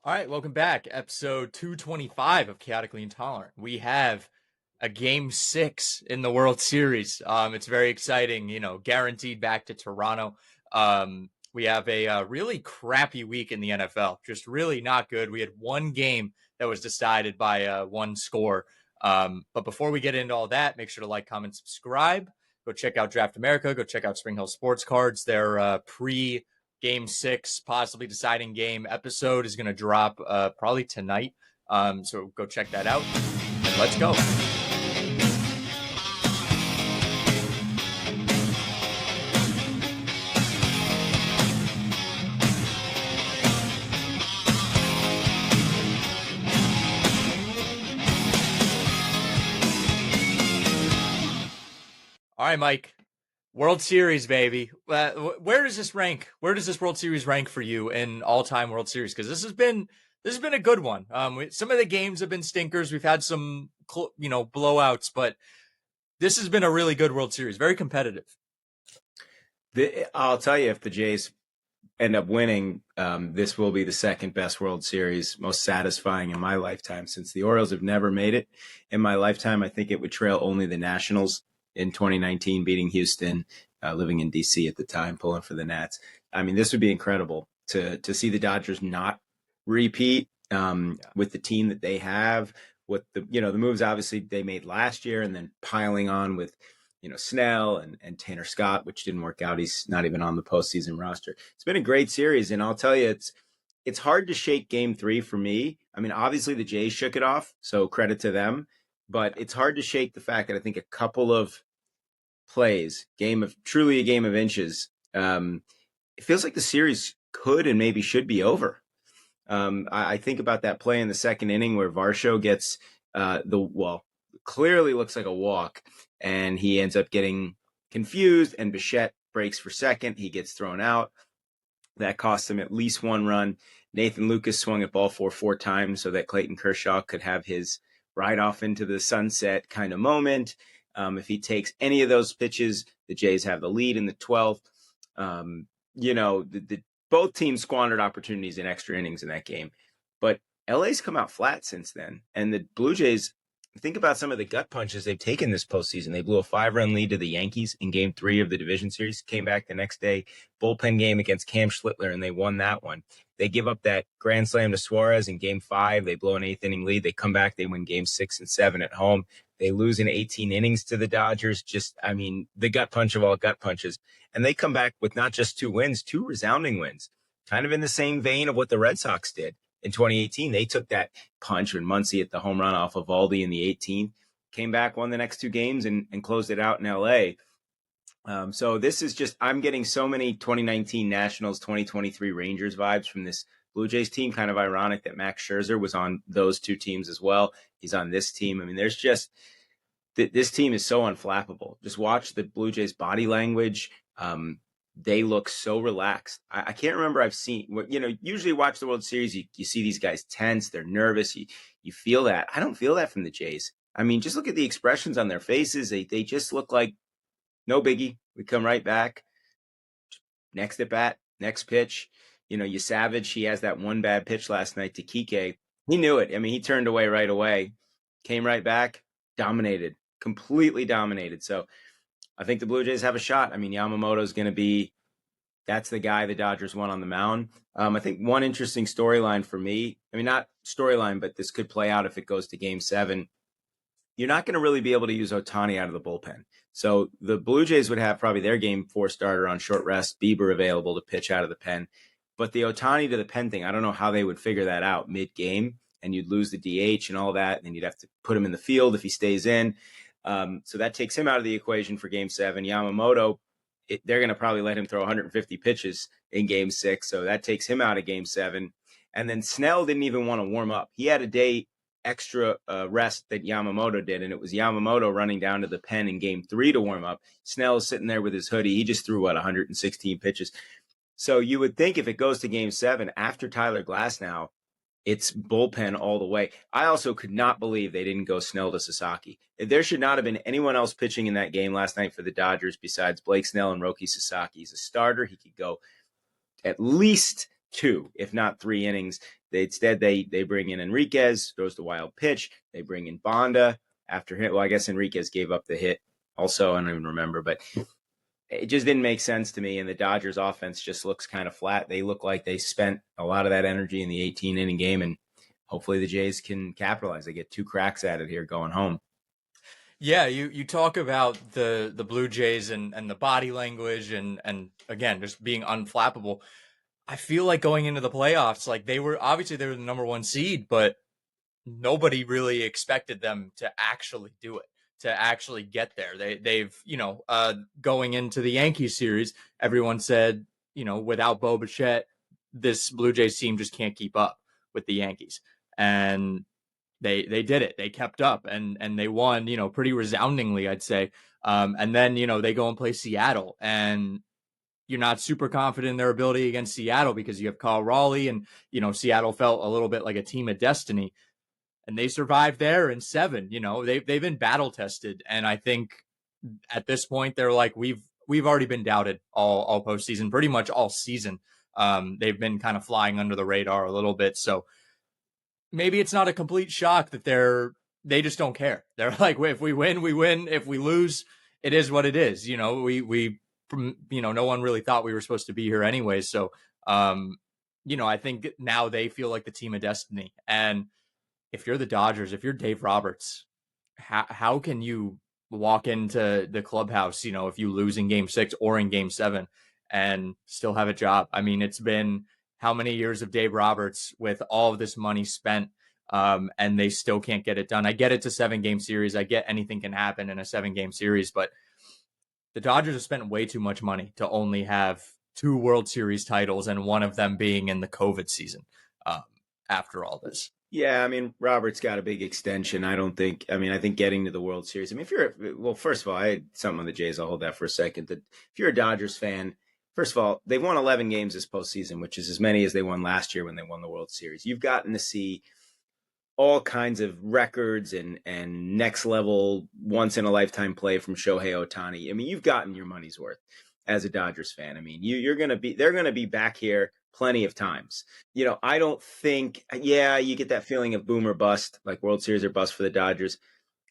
All right, welcome back. Episode 225 of Chaotically Intolerant. We have a game 6 in the World Series. It's very exciting, guaranteed back to Toronto. We have a really crappy week in the NFL, just really not good. We had one game that was decided by one score. But before we get into all that, make sure to like, comment, subscribe. Go check out Draft America. Go check out Spring Hill Sports Cards. Their pre Game 6, possibly deciding game episode is going to drop probably tonight. So go check that out. And let's go. All right, Mike. World Series, baby. Where does this rank? Where does this World Series rank for you in all-time World Series? Because this has been a good one. Some of the games have been stinkers. We've had some blowouts, but this has been a really good World Series. Very competitive. I'll tell you, if the Jays end up winning, this will be the second best World Series, most satisfying in my lifetime. Since the Orioles have never made it in my lifetime, I think it would trail only the Nationals in 2019, beating Houston, living in D.C. at the time, pulling for the Nats. I mean, this would be incredible to see the Dodgers not repeat with the team that they have, with the moves obviously they made last year, and then piling on with Snell and Tanner Scott, which didn't work out. He's not even on the postseason roster. It's been a great series, and I'll tell you, it's hard to shake Game 3 for me. I mean, obviously the Jays shook it off, so credit to them. But it's hard to shake the fact that I think a couple of plays, truly a game of inches, it feels like the series could and maybe should be over. I think about that play in the second inning where Varsho gets clearly looks like a walk, and he ends up getting confused, and Bichette breaks for second. He gets thrown out. That cost him at least one run. Nathan Lucas swung at ball four times so that Clayton Kershaw could have his ride off into the sunset kind of moment. If he takes any of those pitches, the Jays have the lead in the 12th. Both teams squandered opportunities in extra innings in that game. But LA's come out flat since then. And the Blue Jays, think about some of the gut punches they've taken this postseason. They blew a 5-run lead to the Yankees in Game 3 of the division series, came back the next day, bullpen game against Cam Schlittler, and they won that one. They give up that grand slam to Suarez in Game 5. They blow an 8th-inning lead. They come back. They win Game 6 and 7 at home. They lose in 18 innings to the Dodgers. The gut punch of all gut punches. And they come back with not just 2 wins, 2 resounding wins, kind of in the same vein of what the Red Sox did. In 2018, they took that punch when Muncy hit the home run off of Valdi in the 18th, came back, won the next 2 games, and closed it out in L.A. So this is just, I'm getting so many 2019 Nationals, 2023 Rangers vibes from this Blue Jays team. Kind of ironic that Max Scherzer was on those 2 teams as well. He's on this team. I mean, there's just, this team is so unflappable. Just watch the Blue Jays body language. They look so relaxed. I can't remember I've seen, usually watch the World Series, you see these guys tense, they're nervous, you feel that. I don't feel that from the Jays. I mean, just look at the expressions on their faces. They just look like, no biggie. We come right back. Next at bat, next pitch. You Savage, he has that one bad pitch last night to Kike. He knew it. I mean, he turned away right away, came right back, dominated, completely dominated. So I think the Blue Jays have a shot. I mean, Yamamoto's going to be, that's the guy the Dodgers want on the mound. I think one interesting storyline for me, I mean, not storyline, but this could play out if it goes to Game 7. You're not going to really be able to use Ohtani out of the bullpen. So the Blue Jays would have probably their Game 4 starter on short rest, Bieber available to pitch out of the pen. But the Ohtani to the pen thing, I don't know how they would figure that out mid-game, and you'd lose the DH and all that, and you'd have to put him in the field if he stays in. So that takes him out of the equation for Game 7. Yamamoto, they're going to probably let him throw 150 pitches in Game 6, so that takes him out of Game 7. And then Snell didn't even want to warm up. He had a day extra rest that Yamamoto did, and it was Yamamoto running down to the pen in Game 3 to warm up. Snell is sitting there with his hoodie. He just threw, 116 pitches. So you would think if it goes to Game 7 after Tyler Glasnow, it's bullpen all the way. I also could not believe they didn't go Snell to Sasaki. There should not have been anyone else pitching in that game last night for the Dodgers besides Blake Snell and Roki Sasaki. He's a starter. He could go at least 2, if not 3 innings. They bring in Enriquez, throws the wild pitch. They bring in Bonda after hit. Well, I guess Enriquez gave up the hit also. I don't even remember, but it just didn't make sense to me. And the Dodgers offense just looks kind of flat. They look like they spent a lot of that energy in the 18 inning game, and hopefully the Jays can capitalize. They get 2 cracks at it here going home. Yeah, you talk about the Blue Jays and the body language and again just being unflappable. I feel like going into the playoffs, like they were the number one seed, but nobody really expected them to actually do it, to actually get there. They've going into the Yankees series, everyone said without Bo Bichette, this Blue Jays team just can't keep up with the Yankees, and they did it. They kept up and they won, pretty resoundingly, I'd say. And then they go and play Seattle, and you're not super confident in their ability against Seattle because you have Kyle Raleigh, and Seattle felt a little bit like a team of destiny, and they survived there in 7. They've been battle tested, and I think at this point they're like we've already been doubted all postseason, pretty much all season. They've been kind of flying under the radar a little bit, so maybe it's not a complete shock that they just don't care. They're like, if we win, we win. If we lose, it is what it is. We no one really thought we were supposed to be here anyway. So, I think now they feel like the team of destiny. And if you're the Dodgers, if you're Dave Roberts, how can you walk into the clubhouse, if you lose in game 6 or in game 7 and still have a job? I mean, it's been how many years of Dave Roberts with all of this money spent, and they still can't get it done. I get it's a 7-game series. I get anything can happen in a 7-game series, but the Dodgers have spent way too much money to only have 2 World Series titles, and one of them being in the COVID season. After all this. Yeah, I mean, Robert's got a big extension. I think getting to the World Series. I mean, first of all, I had something on the Jays. I'll hold that for a second. If you're a Dodgers fan, first of all, they've won 11 games this postseason, which is as many as they won last year when they won the World Series. You've gotten to see all kinds of records and next level, once in a lifetime play from Shohei Ohtani. I mean, you've gotten your money's worth as a Dodgers fan. I mean, they're going to be back here plenty of times. I don't think, you get that feeling of boom or bust, like World Series or bust for the Dodgers.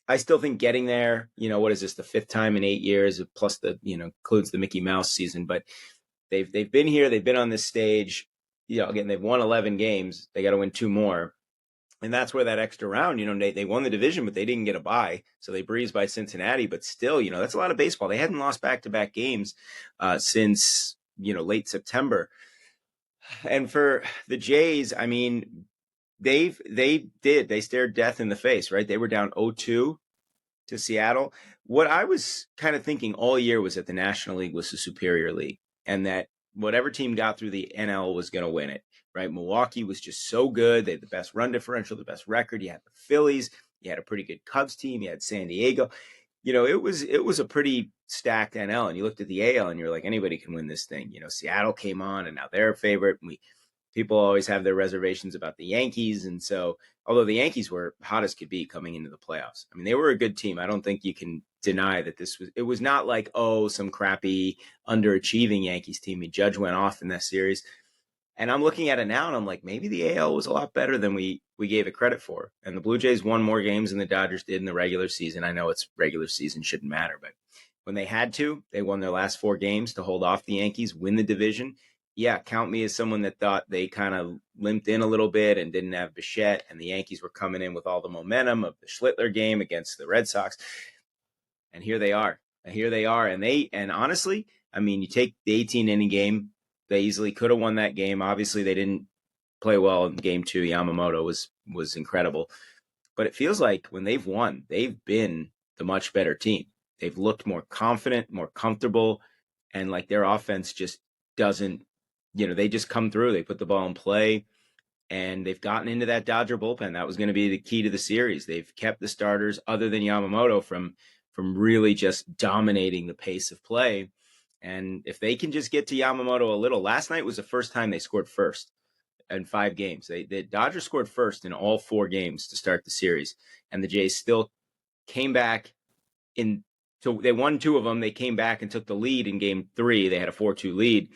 I still think getting there, what is this, the 5th time in 8 years, plus includes the Mickey Mouse season, but they've been here, they've been on this stage, again, they've won 11 games, they got to win 2 more. And that's where that extra round, they won the division, but they didn't get a bye. So they breezed by Cincinnati, but still, that's a lot of baseball. They hadn't lost back-to-back games since, late September. And for the Jays, I mean, they stared death in the face, right? They were down 0-2 to Seattle. What I was kind of thinking all year was that the National League was the superior league, and that whatever team got through the NL was going to win it, right? Milwaukee was just so good. They had the best run differential, the best record. You had the Phillies. You had a pretty good Cubs team. You had San Diego. It was a pretty stacked NL, and you looked at the AL and you're like, anybody can win this thing. Seattle came on and now they're a favorite. People always have their reservations about the Yankees. And so, although the Yankees were hot as could be coming into the playoffs, I mean, they were a good team. I don't think you can deny that it was not like, some crappy underachieving Yankees team. Judge went off in that series. And I'm looking at it now and I'm like, maybe the AL was a lot better than we gave it credit for. And the Blue Jays won more games than the Dodgers did in the regular season. I know it's regular season, shouldn't matter, but when they had to, they won their last 4 games to hold off the Yankees, win the division. Yeah, count me as someone that thought they kind of limped in a little bit and didn't have Bichette, and the Yankees were coming in with all the momentum of the Schlittler game against the Red Sox. And here they are. And honestly, I mean, you take the 18-inning game, they easily could have won that game. Obviously, they didn't play well in game 2. Yamamoto was incredible. But it feels like when they've won, they've been the much better team. They've looked more confident, more comfortable, and like their offense just doesn't, they just come through. They put the ball in play, and they've gotten into that Dodger bullpen. That was going to be the key to the series. They've kept the starters, other than Yamamoto, from really just dominating the pace of play. And if they can just get to Yamamoto a little, last night was the first time they scored first in 5 games. The Dodgers scored first in all 4 games to start the series, and the Jays still came back so they won 2 of them. They came back and took the lead in game 3. They had a 4-2 lead.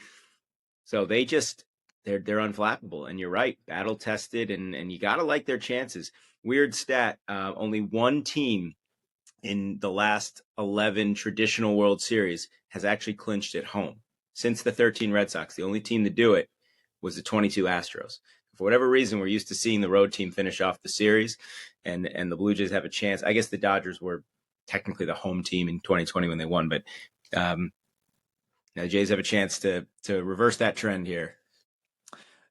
So they just, they're unflappable. And you're right, battle tested, and you got to like their chances. Weird stat: only one team in the last 11 traditional World Series has actually clinched at home since the 13 Red Sox. The only team to do it was the 22 Astros. For whatever reason, we're used to seeing the road team finish off the series, and the Blue Jays have a chance. I guess the Dodgers were technically the home team in 2020 when they won, but the Jays have a chance to reverse that trend here.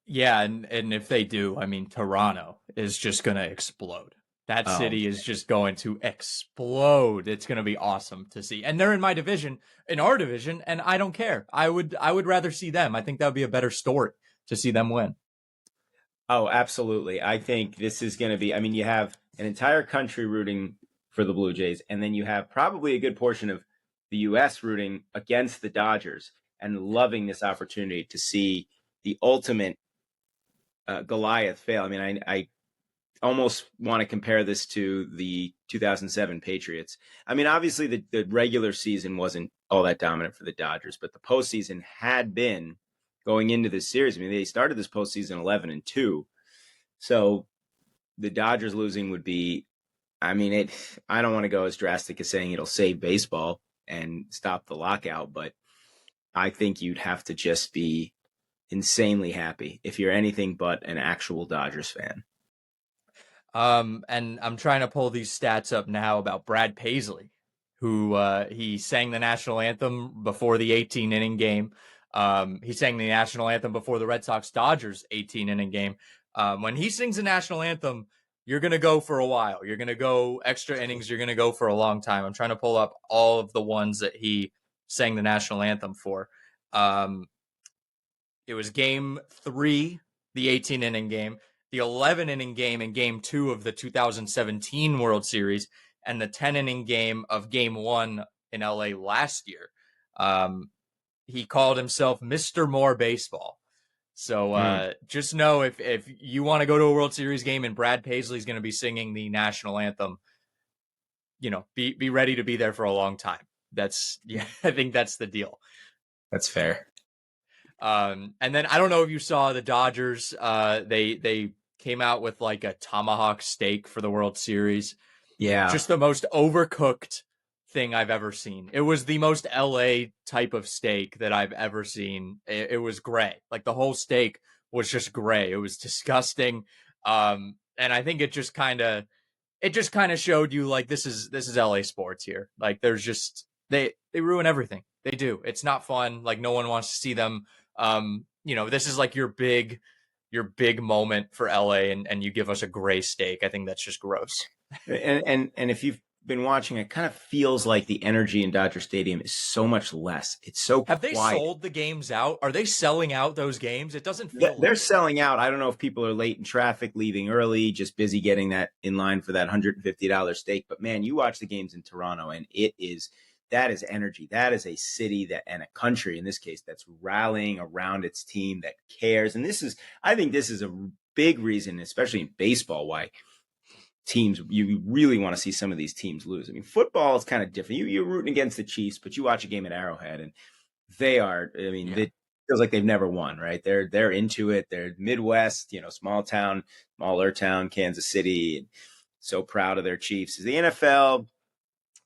Yeah, and if they do, I mean, Toronto is just going to explode. That Oh, city is just going to explode. It's going to be awesome to see. And they're in my division, in our division, and I don't care. I would rather see them. I think that would be a better story to see them win. oh, absolutely. I think this is going to be. I mean, you have an entire country rooting for the Blue Jays, and then you have probably a good portion of the U.S. rooting against the Dodgers and loving this opportunity to see the ultimate Goliath fail. I mean, I almost want to compare this to the 2007 Patriots. I mean, obviously the regular season wasn't all that dominant for the Dodgers, but the postseason had been going into this series. I mean, they started this postseason 11-2. So the Dodgers losing would be, I mean, I don't want to go as drastic as saying it'll save baseball and stop the lockout, but I think you'd have to just be insanely happy if you're anything but an actual Dodgers fan. And I'm trying to pull these stats up now about Brad Paisley, who he sang the national anthem before the 18 inning game. He sang the national anthem before the Red Sox Dodgers 18 inning game. When he sings the national anthem, you're going to go for a while. You're going to go extra innings. You're going to go for a long time. I'm trying to pull up all of the ones that he sang the national anthem for. It was game 3, the 18 inning game, the 11 inning game in game 2 of the 2017 World Series, and the 10 inning game of game 1 in LA last year. He called himself Mr. More Baseball. So just know if you want to go to a World Series game and Brad Paisley's going to be singing the national anthem, be ready to be there for a long time. I think that's the deal. That's fair. And then I don't know if you saw the Dodgers. They came out with like a tomahawk steak for the World Series. Yeah. Just the most overcooked thing I've ever seen. It was the most LA type of steak that I've ever seen. It was gray. Like the whole steak was just gray. It was disgusting. And I think it just kind of showed you like this is LA sports here. Like there's just they ruin everything. They do. It's not fun. Like no one wants to see them. This is like your big moment for LA, and you give us a gray steak. I think that's just gross. And if you've been watching, it kind of feels like the energy in Dodger Stadium is so much less. It's so Have they quiet. sold the games out? Are they selling out those games? It doesn't feel They're like selling out. I don't know if people are late in traffic, leaving early, just busy getting that in line for that $150 steak. But man, you watch the games in Toronto, and that is energy. That is a city and a country in this case that's rallying around its team that cares. And I think this is a big reason, especially in baseball, why teams, you really want to see some of these teams lose. I mean, football is kind of different. You're rooting against the Chiefs, but you watch a game at Arrowhead and it feels like they've never won, right? They're into it. They're Midwest, smaller town, Kansas City, and so proud of their Chiefs. The NFL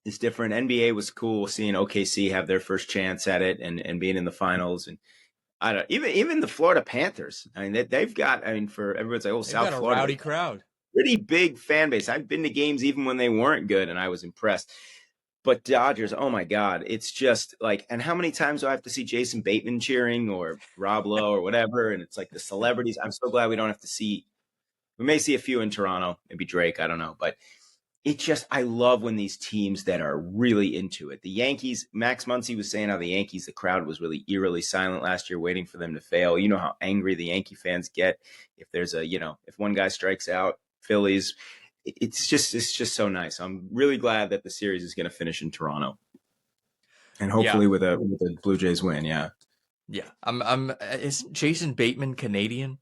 is different. NBA was cool seeing OKC have their first chance at it and being in the finals. And I don't even the Florida Panthers. I mean, they've got. I mean, for everyone's like, they've South got a Florida, rowdy crowd. pretty big fan base. I've been to games even when they weren't good, and I was impressed. But Dodgers, oh my God, it's just like, and how many times do I have to see Jason Bateman cheering or Rob Lowe or whatever? And it's like the celebrities. I'm so glad we don't have to see. We may see a few in Toronto, maybe Drake, I don't know, but I love when these teams that are really into it. The Yankees, Max Muncy was saying how the Yankees, the crowd was really eerily silent last year, waiting for them to fail. You know how angry the Yankee fans get if there's if one guy strikes out. Phillies, it's just so nice. I'm really glad that the series is going to finish in Toronto, and hopefully with a Blue Jays win. Yeah. Is Jason Bateman Canadian?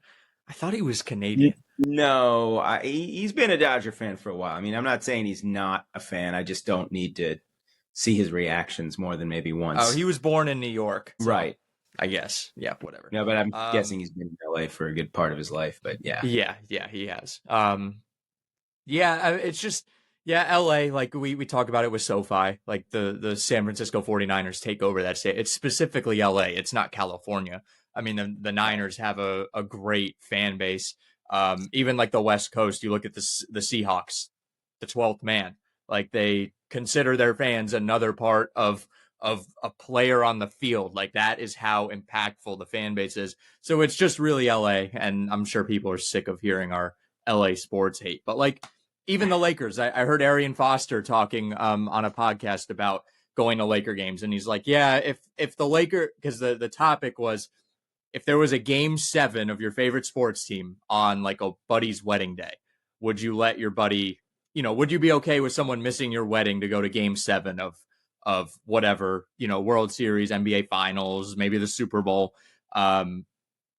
I thought he was Canadian. No, he's been a Dodger fan for a while. I mean, I'm not saying he's not a fan. I just don't need to see his reactions more than maybe once. Oh, he was born in New York. So. Right. I guess. Yeah, whatever. No, but I'm guessing Um, he's been in LA for a good part of his life. But yeah, yeah, he has. Yeah, it's just yeah, LA, like we talk about it with SoFi, like the San Francisco 49ers take over that state. It's specifically LA. It's not California. I mean, the Niners have a great fan base. Even like the West Coast, you look at the Seahawks, the 12th man. Like they consider their fans another part of a player on the field. Like that is how impactful the fan base is. So it's just really LA, and I'm sure people are sick of hearing our LA sports hate. But like even the Lakers, I heard Arian Foster talking on a podcast about going to Laker games, and he's like, yeah, if the Laker, because the topic was if there was a game 7 of your favorite sports team on like a buddy's wedding day, would you let your buddy, would you be okay with someone missing your wedding to go to game 7 of whatever, World Series, NBA Finals, maybe the Super Bowl?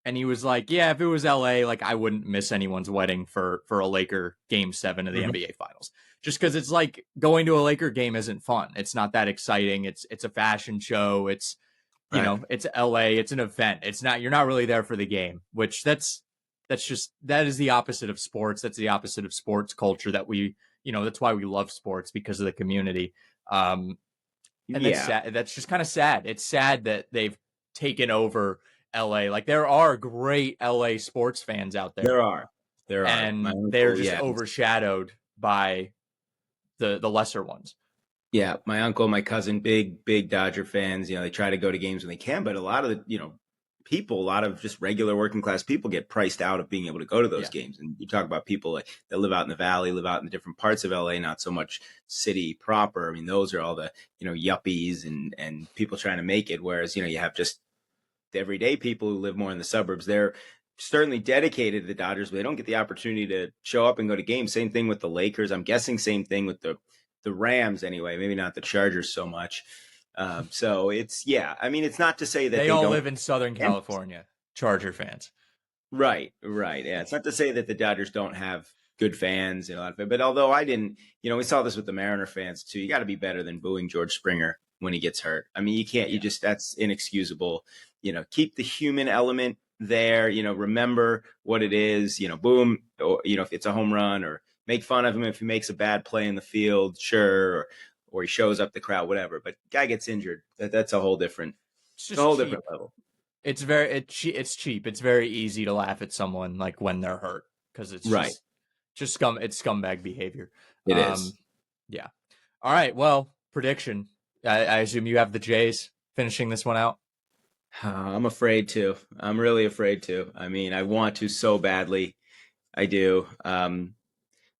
And he was like, yeah, if it was LA, like I wouldn't miss anyone's wedding for a Laker game 7 of the Mhm. NBA Finals. Just because it's like going to a Laker game isn't fun. It's not that exciting. It's a fashion show. Right. It's LA, it's an event. It's not you're not really there for the game, which that is the opposite of sports. That's the opposite of sports culture that that's why we love sports because of the community. Um, and that's Yeah, sad. That's just kind of sad. It's sad that they've taken over LA. Like there are great LA sports fans out there, there are. There are. My and they're uncle, just yeah. overshadowed by the lesser ones. Yeah, my uncle, my cousin, big Dodger fans. They try to go to games when they can, but a lot of the people, a lot of just regular working class people get priced out of being able to go to those Yeah. games. And you talk about people that live out in the valley, live out in the different parts of LA, not so much city proper. I mean, those are all the yuppies and people trying to make it. Whereas you have just the everyday people who live more in the suburbs. They're certainly dedicated to the Dodgers, but they don't get the opportunity to show up and go to games. Same thing with the Lakers. I'm guessing same thing with the Rams anyway. Maybe not the Chargers so much. So it's yeah. I mean, it's not to say that They they all don't. live in Southern California, Charger fans. Right, right. Yeah, it's not to say that the Dodgers don't have good fans and a lot of it. But although I didn't, we saw this with the Mariner fans too. You got to be better than booing George Springer when he gets hurt. I mean, you can't. You Yeah. just that's inexcusable. Keep the human element there. Remember what it is. Boom. Or if it's a home run, or make fun of him if he makes a bad play in the field, sure. Or he shows up the crowd, whatever. But guy gets injured. That's a whole different, It's a just whole different cheap. level. It's cheap. It's very easy to laugh at someone like when they're hurt because it's Right. just it's scumbag behavior. It is. Yeah. All right. Well, prediction. I assume you have the Jays finishing this one out. I'm afraid to. I'm really afraid to. I mean, I want to so badly. I do.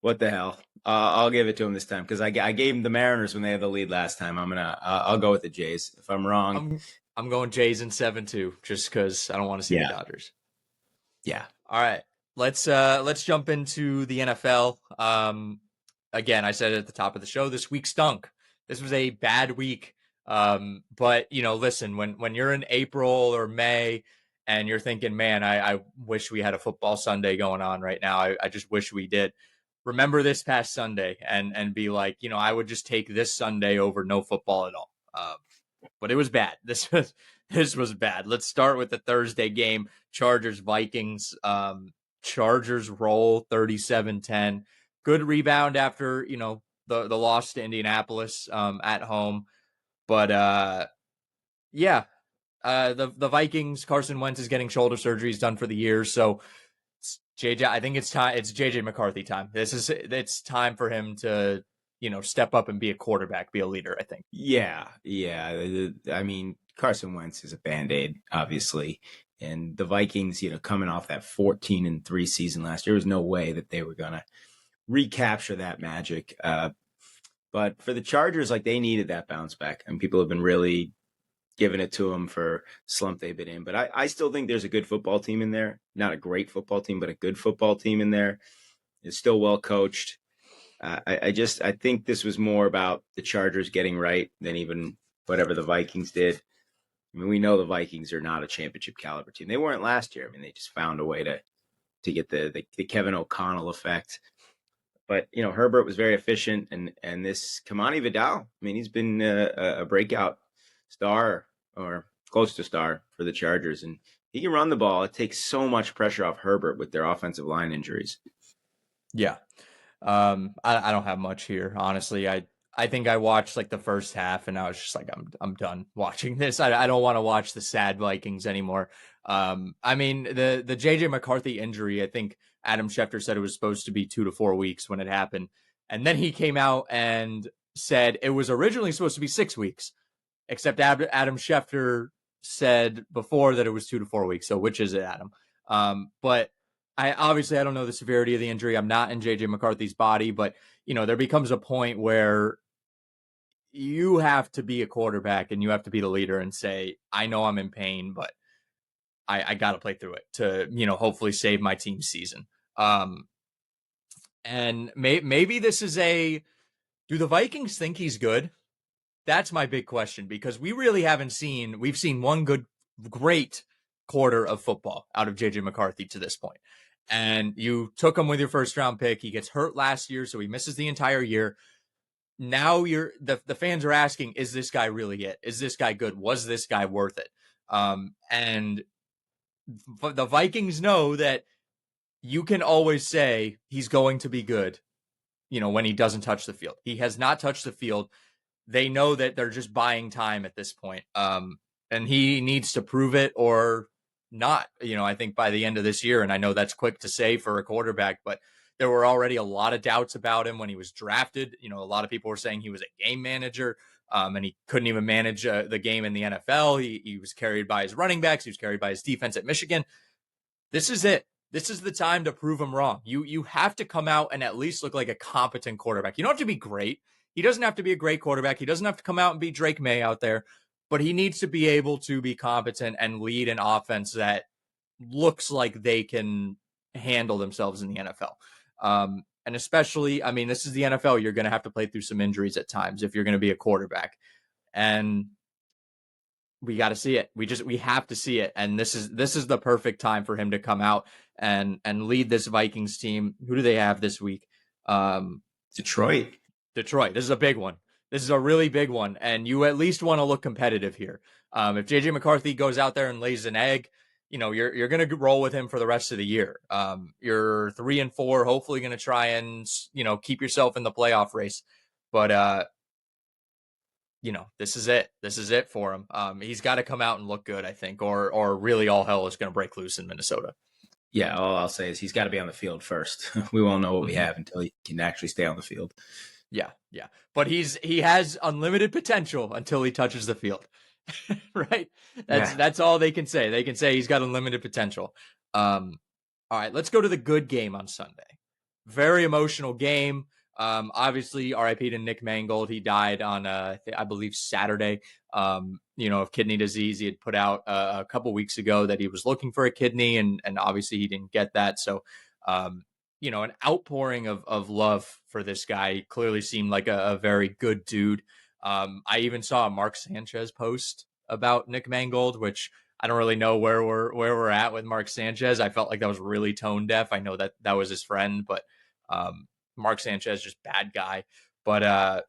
What the hell? I'll give it to him this time because I gave him the Mariners when they had the lead last time. I'll go with the Jays. If I'm wrong, I'm going Jays in 7-2 just because I don't want to see the yeah, Dodgers. yeah, All right. Let's jump into the NFL. Again, I said it at the top of the show, this week stunk. This was a bad week. But listen, when you're in April or May and you're thinking, man, I wish we had a football Sunday going on right now. I just wish we did. Remember this past Sunday and be like, I would just take this Sunday over no football at all. But it was bad. This was bad. Let's start with the Thursday game. Chargers Vikings. Chargers roll 37-10. Good rebound after, the loss to Indianapolis at home. But yeah, the Vikings, Carson Wentz is getting shoulder surgeries done for the year, so JJ, I think it's time. It's JJ McCarthy time. It's time for him to step up and be a quarterback, be a leader. I think. yeah, yeah. I mean, Carson Wentz is a band-aid, obviously, and the Vikings, coming off that 14-3 season last year, there was no way that they were gonna recapture that magic. But for the Chargers, like they needed that bounce back, and people have been really giving it to them for slump they've been in. But I still think there's a good football team in there. Not a great football team, but a good football team in there. It's still well coached. I think this was more about the Chargers getting right than even whatever the Vikings did. I mean, we know the Vikings are not a championship caliber team. They weren't last year. I mean, they just found a way to get the Kevin O'Connell effect. But Herbert was very efficient, and this Kamani Vidal. I mean, he's been a breakout star, or close to star for the Chargers, and he can run the ball. It takes so much pressure off Herbert with their offensive line injuries. Yeah. I don't have much here, honestly. I think I watched like the first half and I was just like, I'm done watching this. I don't want to watch the sad Vikings anymore. I mean, the JJ McCarthy injury, I think Adam Schefter said it was supposed to be 2 to 4 weeks when it happened. And then he came out and said it was originally supposed to be 6 weeks, except Adam Schefter said before that it was 2 to 4 weeks. So which is it, Adam? But I don't know the severity of the injury. I'm not in JJ McCarthy's body, but there becomes a point where you have to be a quarterback and you have to be the leader and say, I know I'm in pain, but I got to play through it to, hopefully save my team's season. And maybe this is do the Vikings think he's good? That's my big question, because we really we've seen one great quarter of football out of JJ McCarthy to this point. And you took him with your first round pick. He gets hurt last year, so he misses the entire year. Now the fans are asking, is this guy really it? Is this guy good? Was this guy worth it? And the Vikings know that you can always say he's going to be good, when he doesn't touch the field. He has not touched the field. They know that they're just buying time at this point. And he needs to prove it or not, I think by the end of this year. And I know that's quick to say for a quarterback, but there were already a lot of doubts about him when he was drafted. A lot of people were saying he was a game manager, and he couldn't even manage the game in the NFL. He was carried by his running backs. He was carried by his defense at Michigan. This is it. This is the time to prove him wrong. You have to come out and at least look like a competent quarterback. You don't have to be great. He doesn't have to be a great quarterback. He doesn't have to come out and be Drake May out there, but he needs to be able to be competent and lead an offense that looks like they can handle themselves in the NFL. And especially, I mean, this is the NFL. You're going to have to play through some injuries at times if you're going to be a quarterback. And we got to see it. We have to see it. And this is the perfect time for him to come out and lead this Vikings team. Who do they have this week? Detroit. This is a big one. This is a really big one. And you at least want to look competitive here. If JJ McCarthy goes out there and lays an egg, you're going to roll with him for the rest of the year. You're 3-4, hopefully going to try and, keep yourself in the playoff race. But, this is it. This is it for him. He's got to come out and look good, I think, or really all hell is going to break loose in Minnesota. Yeah, all I'll say is he's got to be on the field first. We won't know what we have until he can actually stay on the field. Yeah. But he has unlimited potential until he touches the field. Right? That's all they can say. They can say he's got unlimited potential. All right, let's go to the good game on Sunday. Very emotional game. Obviously, RIP to Nick Mangold. He died on, I believe, Saturday, of kidney disease. He had put out a couple weeks ago that he was looking for a kidney, and obviously he didn't get that. So, an outpouring of love for this guy. He clearly seemed like a very good dude. I even saw a Mark Sanchez post about Nick Mangold, which I don't really know where we're at with Mark Sanchez. I felt like that was really tone deaf. I know that was his friend, but Mark Sanchez, just bad guy. But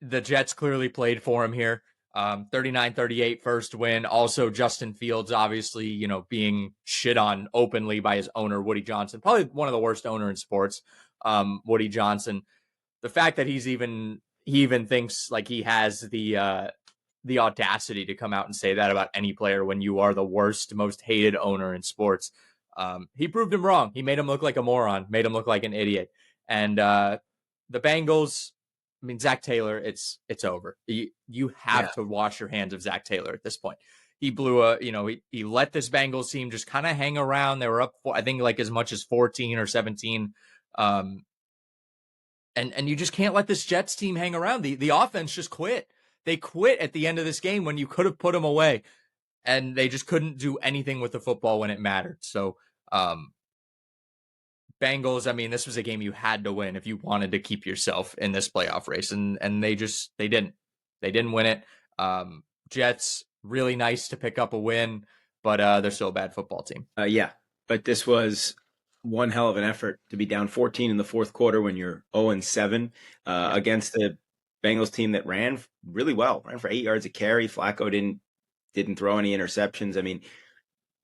the Jets clearly played for him here. 39-38 first win. Also, Justin Fields, obviously, being shit on openly by his owner, Woody Johnson. Probably one of the worst owner in sports, Woody Johnson. The fact that he even thinks like he has the audacity to come out and say that about any player when you are the worst, most hated owner in sports. He proved him wrong. He made him look like a moron, made him look like an idiot. And the Bengals, I mean, Zach Taylor, it's over. You have to wash your hands of Zach Taylor at this point. He blew he let this Bengals team just kind of hang around. They were up, I think, like as much as 14 or 17. And you just can't let this Jets team hang around. The offense just quit. They quit at the end of this game when you could have put them away, and they just couldn't do anything with the football when it mattered. So, Bengals, I mean, this was a game you had to win if you wanted to keep yourself in this playoff race, and they didn't win it. Jets, really nice to pick up a win, but they're still a bad football team. But this was one hell of an effort to be down 14 in the fourth quarter when you're 0-7 against the Bengals team that ran really well, ran for 8 yards a carry. Flacco didn't didn't throw any interceptions. I mean,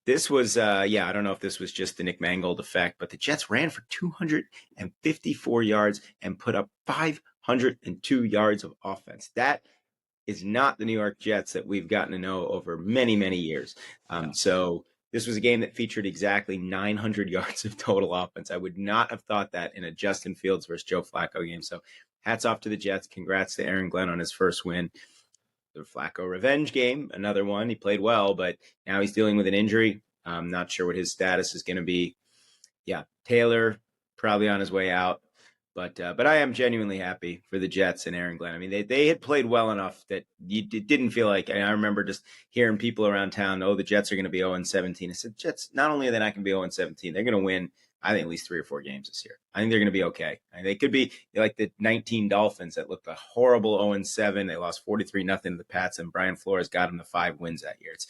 this was, I don't know if this was just the Nick Mangold effect, but the Jets ran for 254 yards and put up 502 yards of offense. That is not the New York Jets that we've gotten to know over many, many years. No. So this was a game that featured exactly 900 yards of total offense. I would not have thought that in a Justin Fields versus Joe Flacco game. So hats off to the Jets. Congrats to Aaron Glenn on his first win. The Flacco revenge game, another one. He played well, but now he's dealing with an injury. I'm not sure what his status is going to be. Yeah, Taylor probably on his way out. But I am genuinely happy for the Jets and Aaron Glenn. I mean, they had played well enough that it didn't feel like, and I remember just hearing people around town, the Jets are going to be 0-17. I said, Jets, not only are they not going to be 0-17, they're going to win, I think, at least 3 or 4 games this year. I think they're going to be okay. I mean, they could be like the 19 Dolphins that looked a horrible 0-7. They lost 43-0 to the Pats, and Brian Flores got them to 5 wins that year. It's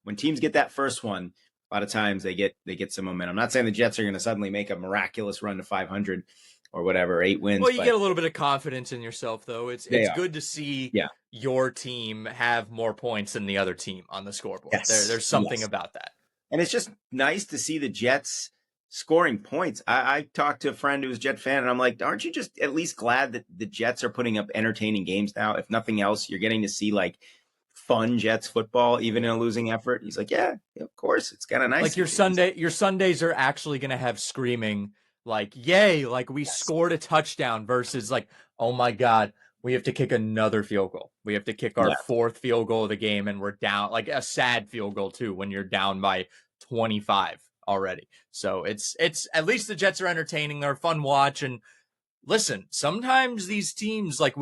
when teams get that first one, a lot of times they get some momentum. I'm not saying the Jets are going to suddenly make a miraculous run to 500 or whatever, 8 wins. Well, you get a little bit of confidence in yourself, though. It's good to see your team have more points than the other team on the scoreboard. Yes. There's something about that. And it's just nice to see the Jets scoring points. I talked to a friend who's a Jet fan, and I'm like, aren't you just at least glad that the Jets are putting up entertaining games now? If nothing else, you're getting to see like fun Jets football, even in a losing effort. He's like, yeah, of course. It's kind of nice. Like your Sundays are actually going to have screaming, like, yay, like we scored a touchdown versus like, oh my God, we have to kick another field goal. We have to kick our 4th field goal of the game, and we're down, like a sad field goal too, when you're down by 25 already. So it's at least the Jets are entertaining. They're a fun watch. And listen, sometimes these teams, like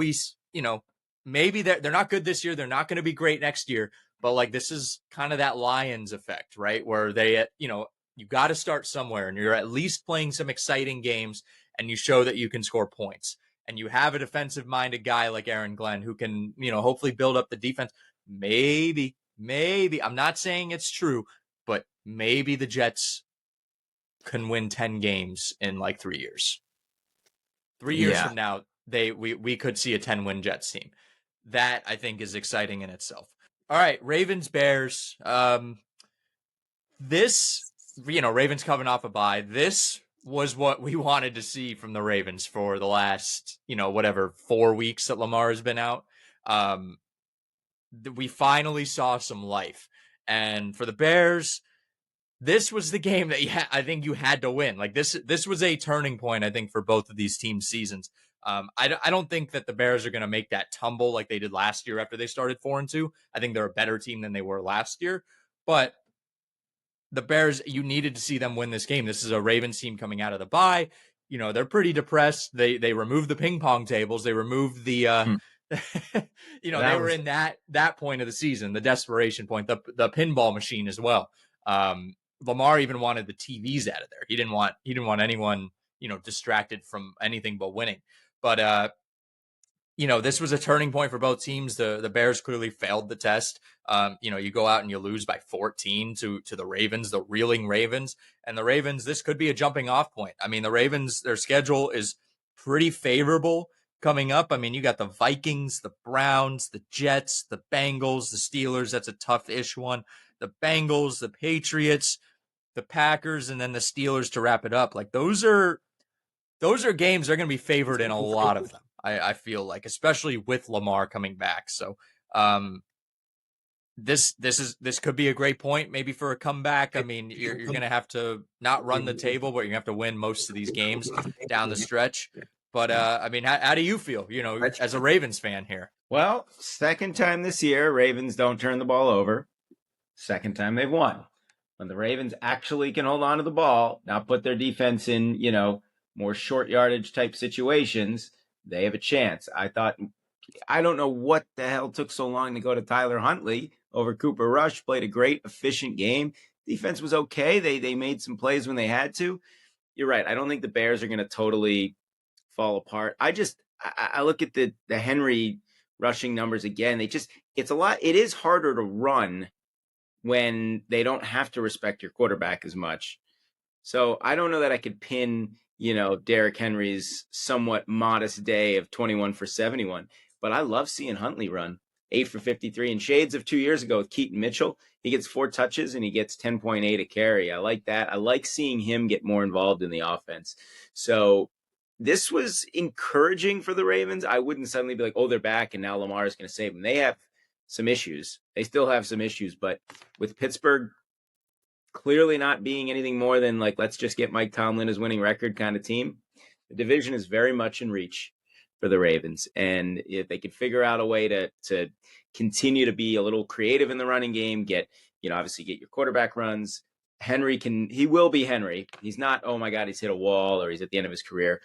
maybe they're not good this year. They're not going to be great next year. But like this is kind of that Lions effect, right? Where they, you got to start somewhere, and you're at least playing some exciting games, and you show that you can score points. And you have a defensive-minded guy like Aaron Glenn who can, hopefully build up the defense. Maybe, I'm not saying it's true, but maybe the Jets can win 10 games in like 3 years. 3 years from now, we could see a 10-win Jets team. That, I think, is exciting in itself. All right, Ravens, Bears. Ravens coming off a bye. This was what we wanted to see from the Ravens for the last, 4 weeks that Lamar has been out. We finally saw some life. And for the Bears, this was the game that I think you had to win. Like this was a turning point, I think, for both of these teams' seasons. I don't think that the Bears are going to make that tumble like they did last year after they started 4-2. I think they're a better team than they were last year. But the Bears, you needed to see them win this game. This is a Ravens team coming out of the bye. They're pretty depressed. They removed the ping pong tables. They removed the, they were in that point of the season, the desperation point, the pinball machine as well. Lamar even wanted the TVs out of there. He didn't want anyone, distracted from anything but winning. But, this was a turning point for both teams. The Bears clearly failed the test. You go out and you lose by 14 to the Ravens, the reeling Ravens. And the Ravens, this could be a jumping off point. I mean, the Ravens, their schedule is pretty favorable coming up. I mean, you got the Vikings, the Browns, the Jets, the Bengals, the Steelers. That's a tough-ish one. The Bengals, the Patriots, the Packers, and then the Steelers to wrap it up. Like those are games they're going to be favored in a lot of them. I feel like, especially with Lamar coming back. So this could be a great point maybe for a comeback. I mean, you're going to have to not run the table, but you're going to have to win most of these games down the stretch. But I mean, how do you feel, as a Ravens fan here? Well, second time this year, Ravens don't turn the ball over. Second time they've won. When the Ravens actually can hold on to the ball, not put their defense in, more short yardage type situations, they have a chance. I don't know what the hell took so long to go to Tyler Huntley over Cooper Rush. Played a great, efficient game. Defense was okay. They made some plays when they had to. You're right. I don't think the Bears are going to totally fall apart. I look at the Henry rushing numbers again. It's a lot. It is harder to run when they don't have to respect your quarterback as much. So I don't know that I could pin, Derrick Henry's somewhat modest day of 21 for 71, but I love seeing Huntley run. 8 for 53. And shades of 2 years ago with Keaton Mitchell, he gets 4 touches and he gets 10.8 a carry. I like that. I like seeing him get more involved in the offense. So this was encouraging for the Ravens. I wouldn't suddenly be like, oh, they're back and now Lamar is going to save them. They have some issues. They still have some issues, but with Pittsburgh clearly not being anything more than like, let's just get Mike Tomlin as winning record kind of team, the division is very much in reach for the Ravens. And if they could figure out a way to continue to be a little creative in the running game, obviously get your quarterback runs. He will be Henry. He's not, oh my God, he's hit a wall or he's at the end of his career.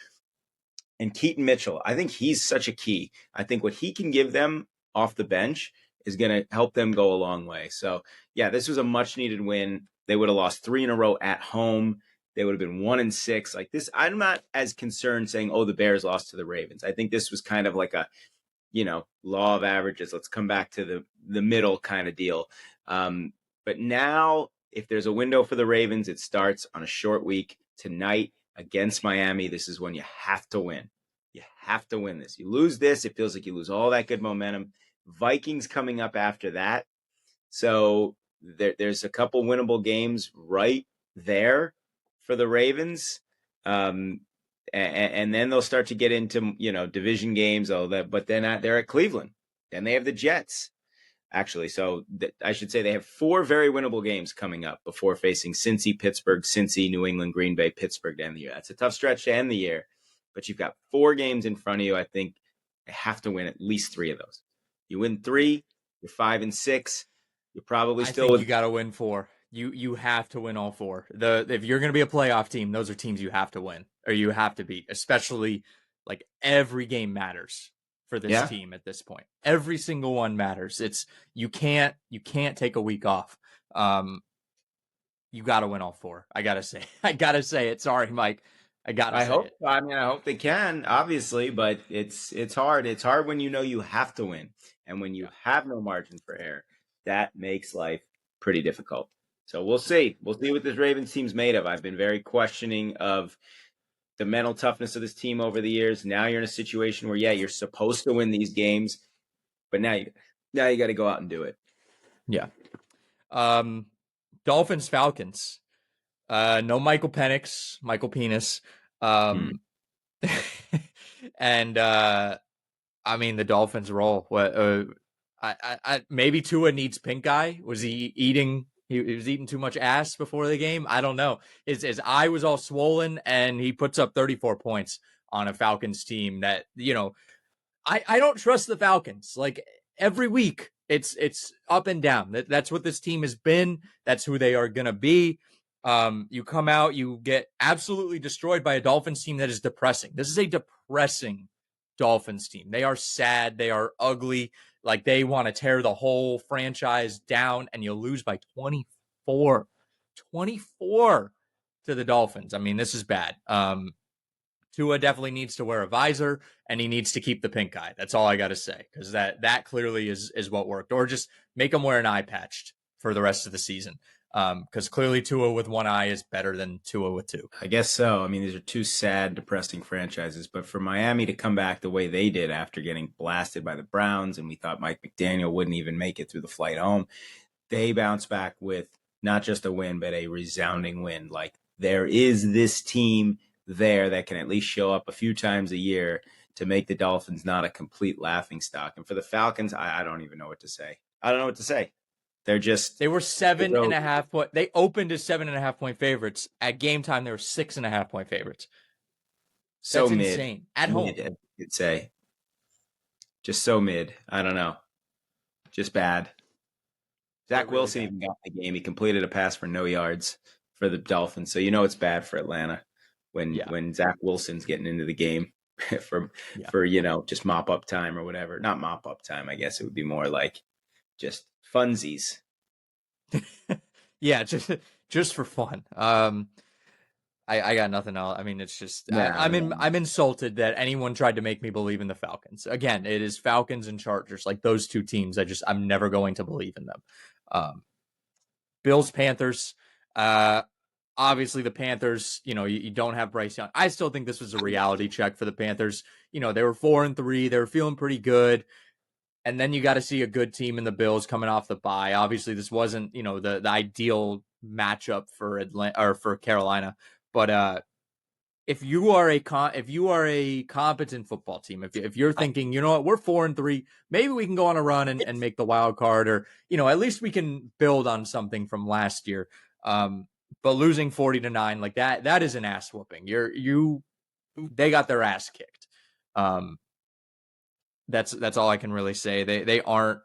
And Keaton Mitchell, I think he's such a key. I think what he can give them off the bench is going to help them go a long way. So, yeah, this was a much needed win. They would have lost 3 in a row at home. They would have been 1-6. Like this, I'm not as concerned saying, oh, the Bears lost to the Ravens. I think this was kind of like a, law of averages. Let's come back to the middle kind of deal. But now, if there's a window for the Ravens, it starts on a short week tonight against Miami. This is when you have to win. You have to win this. You lose this, it feels like you lose all that good momentum. Vikings coming up after that. So there's a couple winnable games right there for the Ravens. And then they'll start to get into, division games, but then they're at Cleveland. Then they have the Jets. Actually, so I should say they have 4 very winnable games coming up before facing Cincy, Pittsburgh, Cincy, New England, Green Bay, Pittsburgh to end the year. That's a tough stretch to end the year, but you've got 4 games in front of you. I think you have to win at least 3 of those. You win 3, you're 5-6. You're probably still. I think you got to win 4. You have to win all 4. If you're going to be a playoff team, those are teams you have to win or you have to beat. Especially like every game matters for this team at this point. Every single one matters. You can't take a week off. You got to win all 4. I gotta say it. Sorry, Mike. I hope they can, obviously, but it's hard. It's hard when you have to win, and when you have no margin for error, that makes life pretty difficult. So we'll see. We'll see what this Ravens team's made of. I've been very questioning of the mental toughness of this team over the years. Now you're in a situation where, you're supposed to win these games, but now you got to go out and do it. Yeah. Dolphins, Falcons. No Michael Penix, Michael Penis. And I mean the Dolphins roll. What? Maybe Tua needs pink eye. Was he eating? He was eating too much ass before the game. I don't know. His eye was all swollen, and he puts up 34 points on a Falcons team that I don't trust the Falcons. Like every week, it's up and down. That's what this team has been. That's who they are gonna be. You come out, you get absolutely destroyed by a Dolphins team that is depressing. This is a depressing Dolphins team. They are sad. They are ugly. Like they want to tear the whole franchise down, and you lose by 24 to the Dolphins. I mean, this is bad. Tua definitely needs to wear a visor, and he needs to keep the pink eye. That's all I got to say, because that clearly is what worked. Or just make him wear an eye patch for the rest of the season. Because clearly Tua with one eye is better than Tua with 2. I guess so. I mean, these are 2 sad, depressing franchises. But for Miami to come back the way they did after getting blasted by the Browns, and we thought Mike McDaniel wouldn't even make it through the flight home, they bounced back with not just a win, but a resounding win. Like there is this team there that can at least show up a few times a year to make the Dolphins not a complete laughingstock. And for the Falcons, I don't even know what to say. I don't know what to say. They were 7.5 point. They opened as 7.5 point favorites. At game time, they were 6.5 point favorites. So That's mid, insane. At home, you'd say. Just so mid. I don't know. Just bad. Zach Wilson even got the game. He completed a pass for no yards for the Dolphins. So it's bad for Atlanta when Zach Wilson's getting into the game for just mop up time or whatever. Not mop up time. I guess it would be more like just funsies. Yeah, just for fun. I got nothing else. I mean, it's just I'm insulted that anyone tried to make me believe in the Falcons. Again, it is Falcons and Chargers, like those 2 teams. I'm never going to believe in them. Bills, Panthers. Obviously the Panthers, you don't have Bryce Young. I still think this was a reality check for the Panthers. They were 4-3. They were feeling pretty good. And then you got to see a good team in the Bills coming off the bye. Obviously, this wasn't, the ideal matchup for Atlanta or for Carolina, but if you are a competent football team, if you're thinking, what, we're 4-3, maybe we can go on a run and make the wild card, or at least we can build on something from last year. But losing 40-9 like that is an ass whooping. They got their ass kicked. That's all I can really say. They aren't,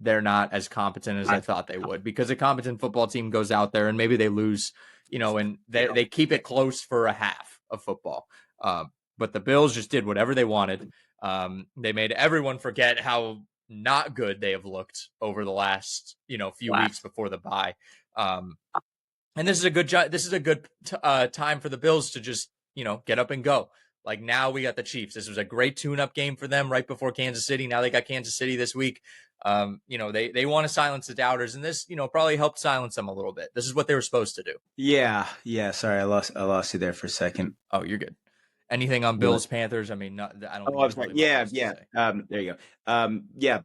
they're not as competent as I thought they would, because a competent football team goes out there and maybe they lose, and they keep it close for a half of football. But the Bills just did whatever they wanted. They made everyone forget how not good they have looked over the last, few weeks before the bye. And this is a good time for the Bills to just, get up and go. Like, now we got the Chiefs. This was a great tune-up game for them right before Kansas City. Now they got Kansas City this week. They want to silence the doubters, and this, probably helped silence them a little bit. This is what they were supposed to do. Yeah. Sorry, I lost you there for a second. Oh, you're good. Anything on Bills Panthers? I mean, I don't. Oh, I was like, yeah. There you go.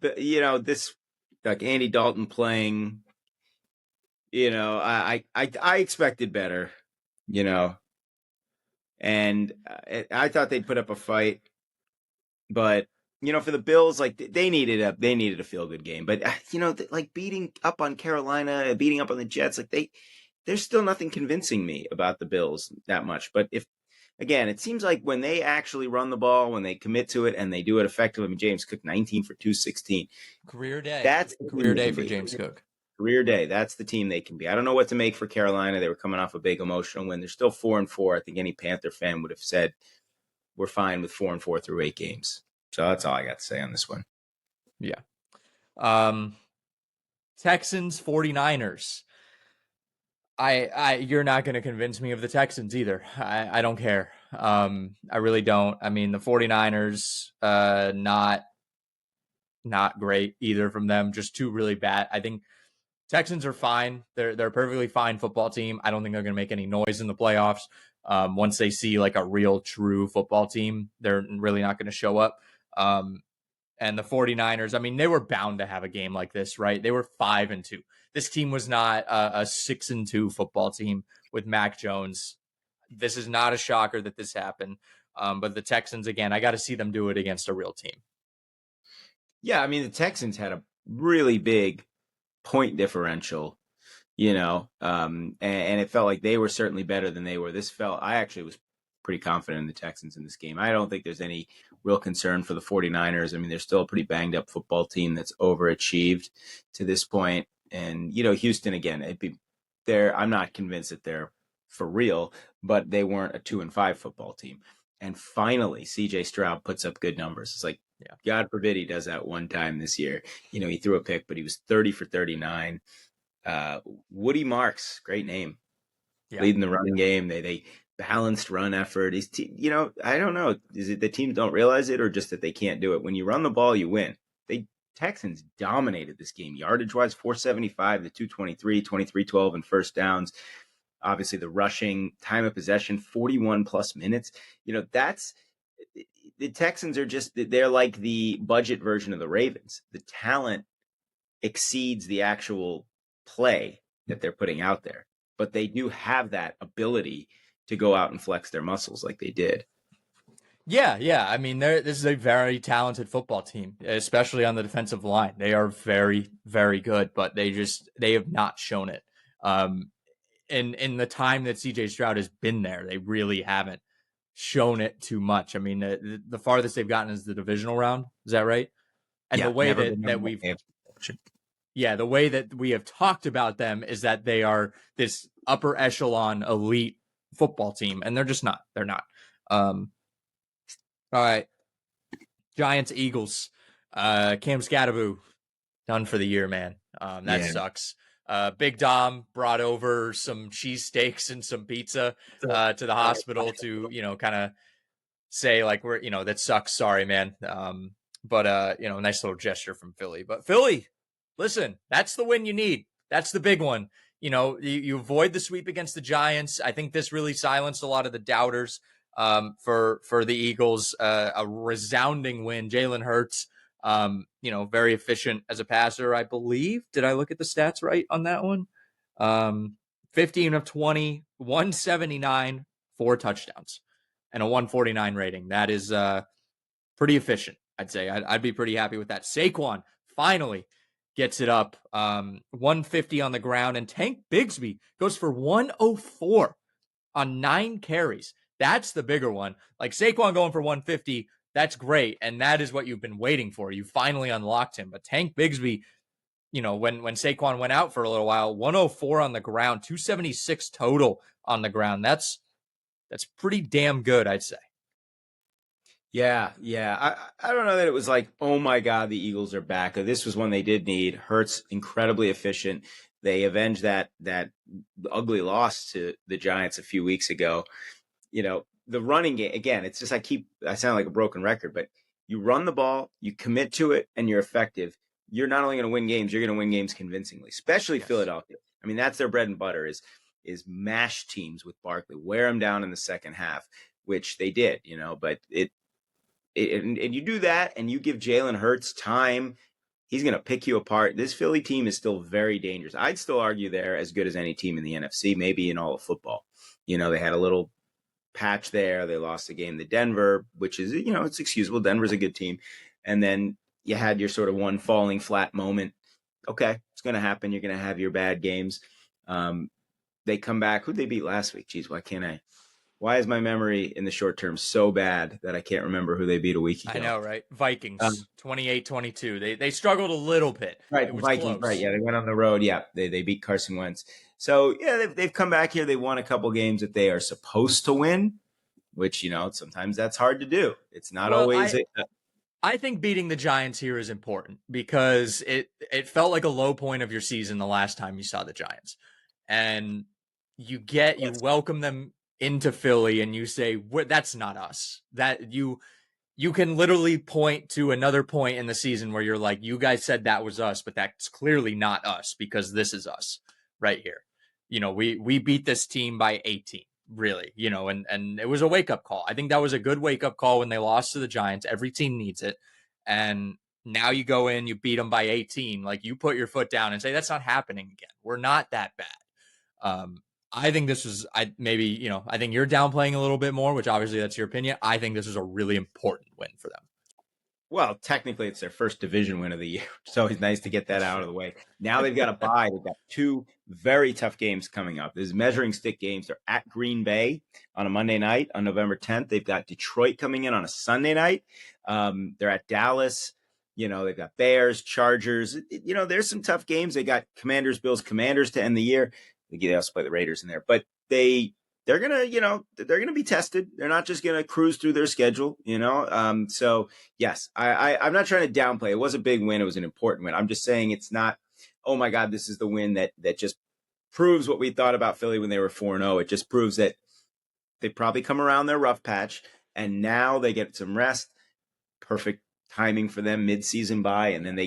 But this, like, Andy Dalton playing. I expected better. And I thought they'd put up a fight, but for the Bills, like, they needed a feel good game. But like, beating up on Carolina, beating up on the Jets, like, there's still nothing convincing me about the Bills that much. But it seems like when they actually run the ball, when they commit to it and they do it effectively. I mean, James Cook 19 for 216, career day. That's career day for James Cook. Career day. That's the team they can be. I don't know what to make for Carolina. They were coming off a big emotional win. They're still 4-4. I think any Panther fan would have said we're fine with 4-4 through 8 games. So that's all I got to say on this one. Yeah. Texans 49ers. You're not going to convince me of the Texans either. I don't care. I really don't. I mean, the 49ers, not great either from them. Just two really bad. I think Texans are fine. They're a perfectly fine football team. I don't think they're going to make any noise in the playoffs. Once they see like a real true football team, they're really not going to show up. And the 49ers, I mean, they were bound to have a game like this, right? They were 5-2. This team was not a 6-2 football team with Mac Jones. This is not a shocker that this happened. But the Texans, again, I got to see them do it against a real team. Yeah, I mean, the Texans had a really big point differential, and it felt like they were certainly better than they were. I actually was pretty confident in the Texans in this game. I don't think there's any real concern for the 49ers. I mean, they're still a pretty banged up football team that's overachieved to this point. And, Houston, again, I'm not convinced that they're for real, but they weren't a 2-5 football team. And finally, CJ Stroud puts up good numbers. It's like, God forbid he does that one time this year. He threw a pick, but he was 30 for 39. Woody Marks, great name, leading the running game. They balanced run effort. I don't know. Is it the teams don't realize it, or just that they can't do it? When you run the ball, you win. Texans dominated this game. Yardage-wise, 475 to 223, 23-12 in first downs. Obviously, the rushing, time of possession, 41-plus minutes. That's – the Texans are they're like the budget version of the Ravens. The talent exceeds the actual play that they're putting out there. But they do have that ability to go out and flex their muscles like they did. Yeah. I mean, this is a very talented football team, especially on the defensive line. They are very, very good, but they have not shown it. In the time that CJ Stroud has been there, they really haven't shown it too much. I mean, the farthest they've gotten is the divisional round. Is that right? And the way the way that we have talked about them is that they are this upper echelon elite football team, and they're just not. They're not. All right. Giants, Eagles. Cam Scatteroo, done for the year, man. That sucks. Big Dom brought over some cheesesteaks and some pizza to the hospital to, kind of say, like, that sucks. Sorry, man. But nice little gesture from Philly. But Philly, listen, that's the win you need. That's the big one. You avoid the sweep against the Giants. I think this really silenced a lot of the doubters for the Eagles. A resounding win. Jalen Hurts, Very efficient as a passer, I believe. Did I look at the stats right on that one? Um, 15 of 20, 179, 4 touchdowns, and a 149 rating. That is pretty efficient, I'd say. I'd be pretty happy with that. Saquon finally gets it up, 150 on the ground, and Tank Bigsby goes for 104 on 9 carries. That's the bigger one. Like Saquon going for 150, that's great, and that is what you've been waiting for. You finally unlocked him. But Tank Bigsby, when Saquon went out for a little while, 104 on the ground, 276 total on the ground. That's pretty damn good, I'd say. Yeah, yeah. I don't know that it was like, oh my God, the Eagles are back. This was one they did need. Hurts incredibly efficient. They avenged that ugly loss to the Giants a few weeks ago. The running game, again, it's just I sound like a broken record, but you run the ball, you commit to it, and you're effective. You're not only going to win games, you're going to win games convincingly, especially Yes. Philadelphia. I mean, that's their bread and butter is mash teams with Barkley, wear them down in the second half, which they did, but and you do that and you give Jalen Hurts time, he's going to pick you apart. This Philly team is still very dangerous. I'd still argue they're as good as any team in the NFC, maybe in all of football. They had a little patch there. They lost a game to Denver, which is, it's excusable. Denver's a good team. And then you had your sort of one falling flat moment. Okay, it's going to happen. You're going to have your bad games. They come back. Who'd they beat last week? Geez, why is my memory in the short term so bad that I can't remember who they beat a week ago? I know, right? Vikings, 28-22. They struggled a little bit. Right, It the was Vikings, close. right, yeah, they went on the road. Yeah, they beat Carson Wentz. So, yeah, they've come back here. They won a couple games that they are supposed to win, which, sometimes that's hard to do. It's not Well, always I think beating the Giants here is important because it felt like a low point of your season the last time you saw the Giants. And you welcome them into Philly and you say, that's not us. That you can literally point to another point in the season where you're like, you guys said that was us, but that's clearly not us because this is us right here. We beat this team by 18, really, and it was a wake up call. I think that was a good wake up call when they lost to the Giants. Every team needs it. And now you go in, you beat them by 18. Like you put your foot down and say, that's not happening again. We're not that bad. I think this was, I think you're downplaying a little bit more, which obviously that's your opinion. I think this was a really important win for them. Well, technically, it's their first division win of the year. So it's nice to get that out of the way. Now they've got a bye. They've got 2 very tough games coming up. There's measuring stick games. They're at Green Bay on a Monday night on November 10th. They've got Detroit coming in on a Sunday night. They're at Dallas. They've got Bears, Chargers. There's some tough games. They got Commanders, Bills, Commanders to end the year. They also play the Raiders in there. But they're gonna be tested. They're not just gonna cruise through their schedule, So yes, I'm not trying to downplay. It was a big win. It was an important win. I'm just saying it's not. Oh my God, this is the win that just proves what we thought about Philly when they were 4-0. It just proves that they probably come around their rough patch, and now they get some rest. Perfect timing for them, mid-season bye, and then we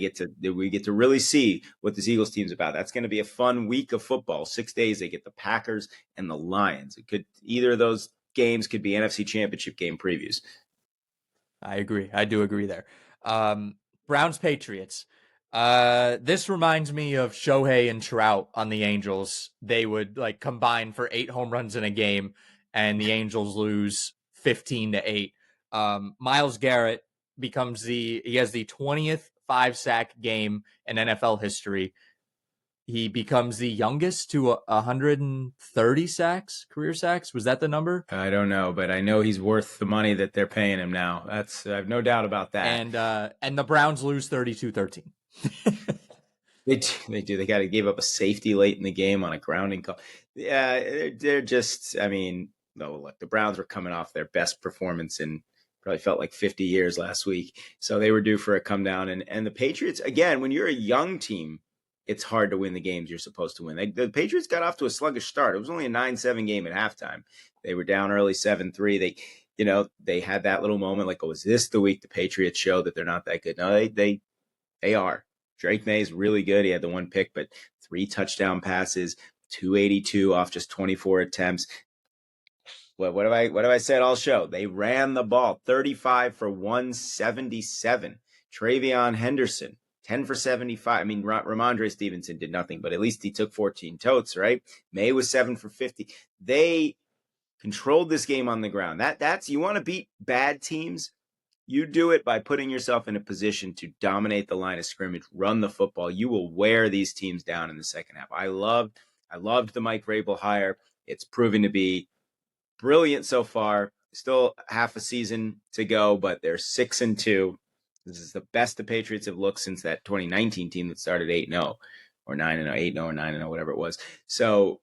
get to really see what this Eagles team's about. That's going to be a fun week of football. 6 days, they get the Packers and the Lions. Either of those games could be NFC Championship game previews. I agree. I do agree there. Browns Patriots. This reminds me of Shohei and Trout on the Angels. They would combine for 8 home runs in a game, and the Angels lose 15-8. Myles Garrett he has the 20th 5-sack game in NFL history. He becomes the youngest to 130 career sacks. Was that the number? I don't know, but I know he's worth the money that they're paying him now. I have no doubt about that. And the Browns lose 32-13. They do. They gave up a safety late in the game on a grounding call. Yeah, they're just. I mean, no. Look, the Browns were coming off their best performance in probably felt like 50 years last week, so they were due for a come down. And the Patriots, again, when you're a young team, it's hard to win the games you're supposed to win. The Patriots got off to a sluggish start. It was only a 9-7 game at halftime. They were down early 7-3. They had that little moment like, oh, is this the week the Patriots show that they're not that good? No, they are. Drake May is really good. He had the 1 pick, but 3 touchdown passes, 282 off just 24 attempts. What have I said all show? They ran the ball 35 for 177. Travion Henderson, 10 for 75. I mean, Ramondre Stevenson did nothing, but at least he took 14 totes, right? May was 7 for 50. They controlled this game on the ground. That's you want to beat bad teams. You do it by putting yourself in a position to dominate the line of scrimmage, run the football. You will wear these teams down in the second half. I loved the Mike Vrabel hire. It's proven to be brilliant so far. Still half a season to go, but they're 6-2. This is the best the Patriots have looked since that 2019 team that started 8-0 or 9-0, 8-0 or 9-0, whatever it was. So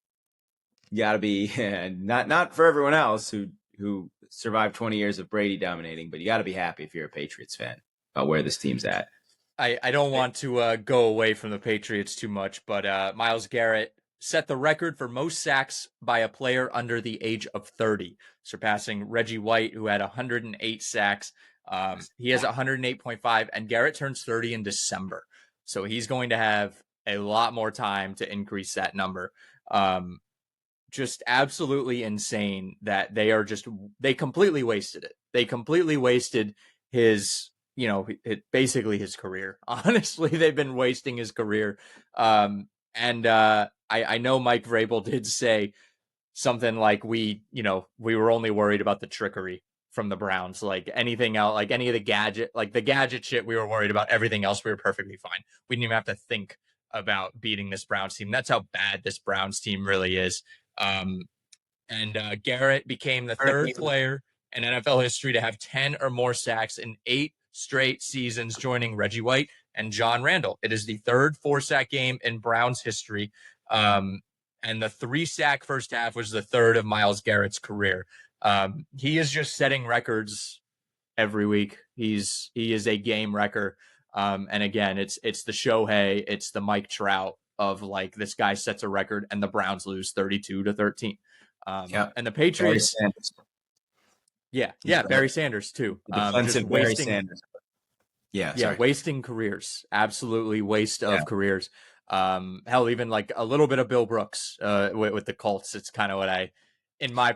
you got to be not for everyone else who survived 20 years of Brady dominating, but you got to be happy if you're a Patriots fan about where this team's at. I don't want to go away from the Patriots too much, but Myles Garrett set the record for most sacks by a player under the age of 30, surpassing Reggie White, who had 108 sacks. He has 108.5, and Garrett turns 30 in December. So he's going to have a lot more time to increase that number. Just absolutely insane that they completely wasted it. They completely wasted his, basically his career. Honestly, they've been wasting his career. I know Mike Vrabel did say something like we were only worried about the trickery from the Browns, like anything else, like any of the gadget shit we were worried about. Everything else we were perfectly fine. We didn't even have to think about beating this Browns team. That's how bad this Browns team really is. Garrett became the third player in NFL history to have 10 or more sacks in 8 straight seasons, joining Reggie White and John Randall. It is the third 4-sack game in Browns history. And the 3-sack first half was the third of Myles Garrett's career. He is just setting records every week. He is a game wrecker. And again, it's the Shohei, it's the Mike Trout of like, this guy sets a record and the Browns lose 32-13. And the Patriots, Barry Sanders too. Defensive Barry Sanders. Wasting careers, absolutely waste of careers. Hell, even like a little bit of Bill Brooks with the Colts. It's kind of what in my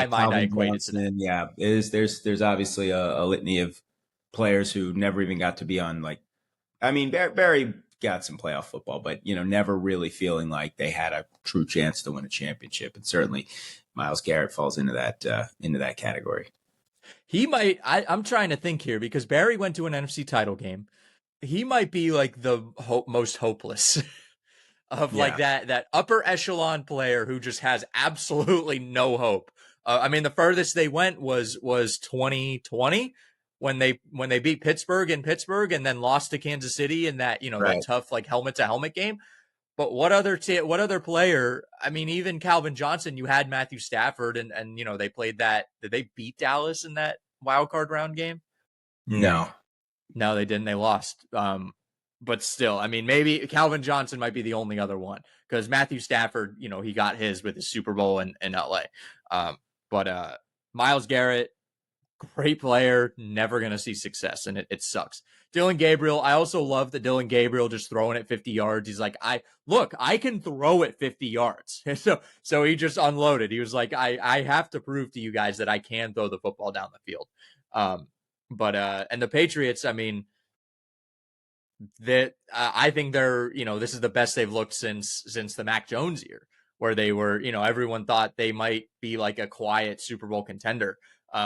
mind, I equated to that. Yeah, there's obviously a litany of players who never even got to be on, like, I mean, Barry got some playoff football, but never really feeling like they had a true chance to win a championship. And certainly Myles Garrett falls into that category. He might. I'm trying to think here, because Barry went to an NFC title game. He might be like the most hopeless of like that upper echelon player who just has absolutely no hope. I mean, the furthest they went was 2020 when they beat Pittsburgh in Pittsburgh and then lost to Kansas City in that that tough like helmet to helmet game. But what other player? I mean, even Calvin Johnson. You had Matthew Stafford, and they played that. Did they beat Dallas in that wild card round game? No, they didn't. They lost. But still, I mean, maybe Calvin Johnson might be the only other one, because Matthew Stafford, he got his with his Super Bowl in LA. But Myles Garrett, great player, never going to see success, and it sucks. Dylan Gabriel, I also love that Dylan Gabriel just throwing it 50 yards. He's like, I can throw it 50 yards. So he just unloaded. He was like, I have to prove to you guys that I can throw the football down the field. And the Patriots, I mean, that I think they're, this is the best they've looked since the Mac Jones year, where they were, everyone thought they might be like a quiet Super Bowl contender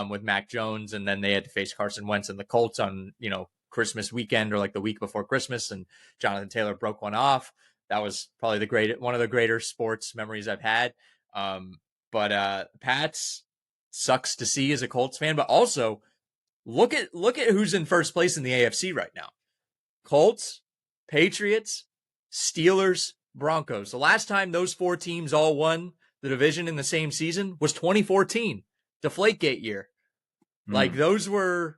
with Mac Jones, and then they had to face Carson Wentz and the Colts on, Christmas weekend, or like the week before Christmas, and Jonathan Taylor broke one off. That was probably one of the greater sports memories I've had. Pats, sucks to see as a Colts fan, but also look at who's in first place in the AFC right now. Colts, Patriots, Steelers, Broncos. The last time those 4 teams all won the division in the same season was 2014, Deflategate year. Like, those were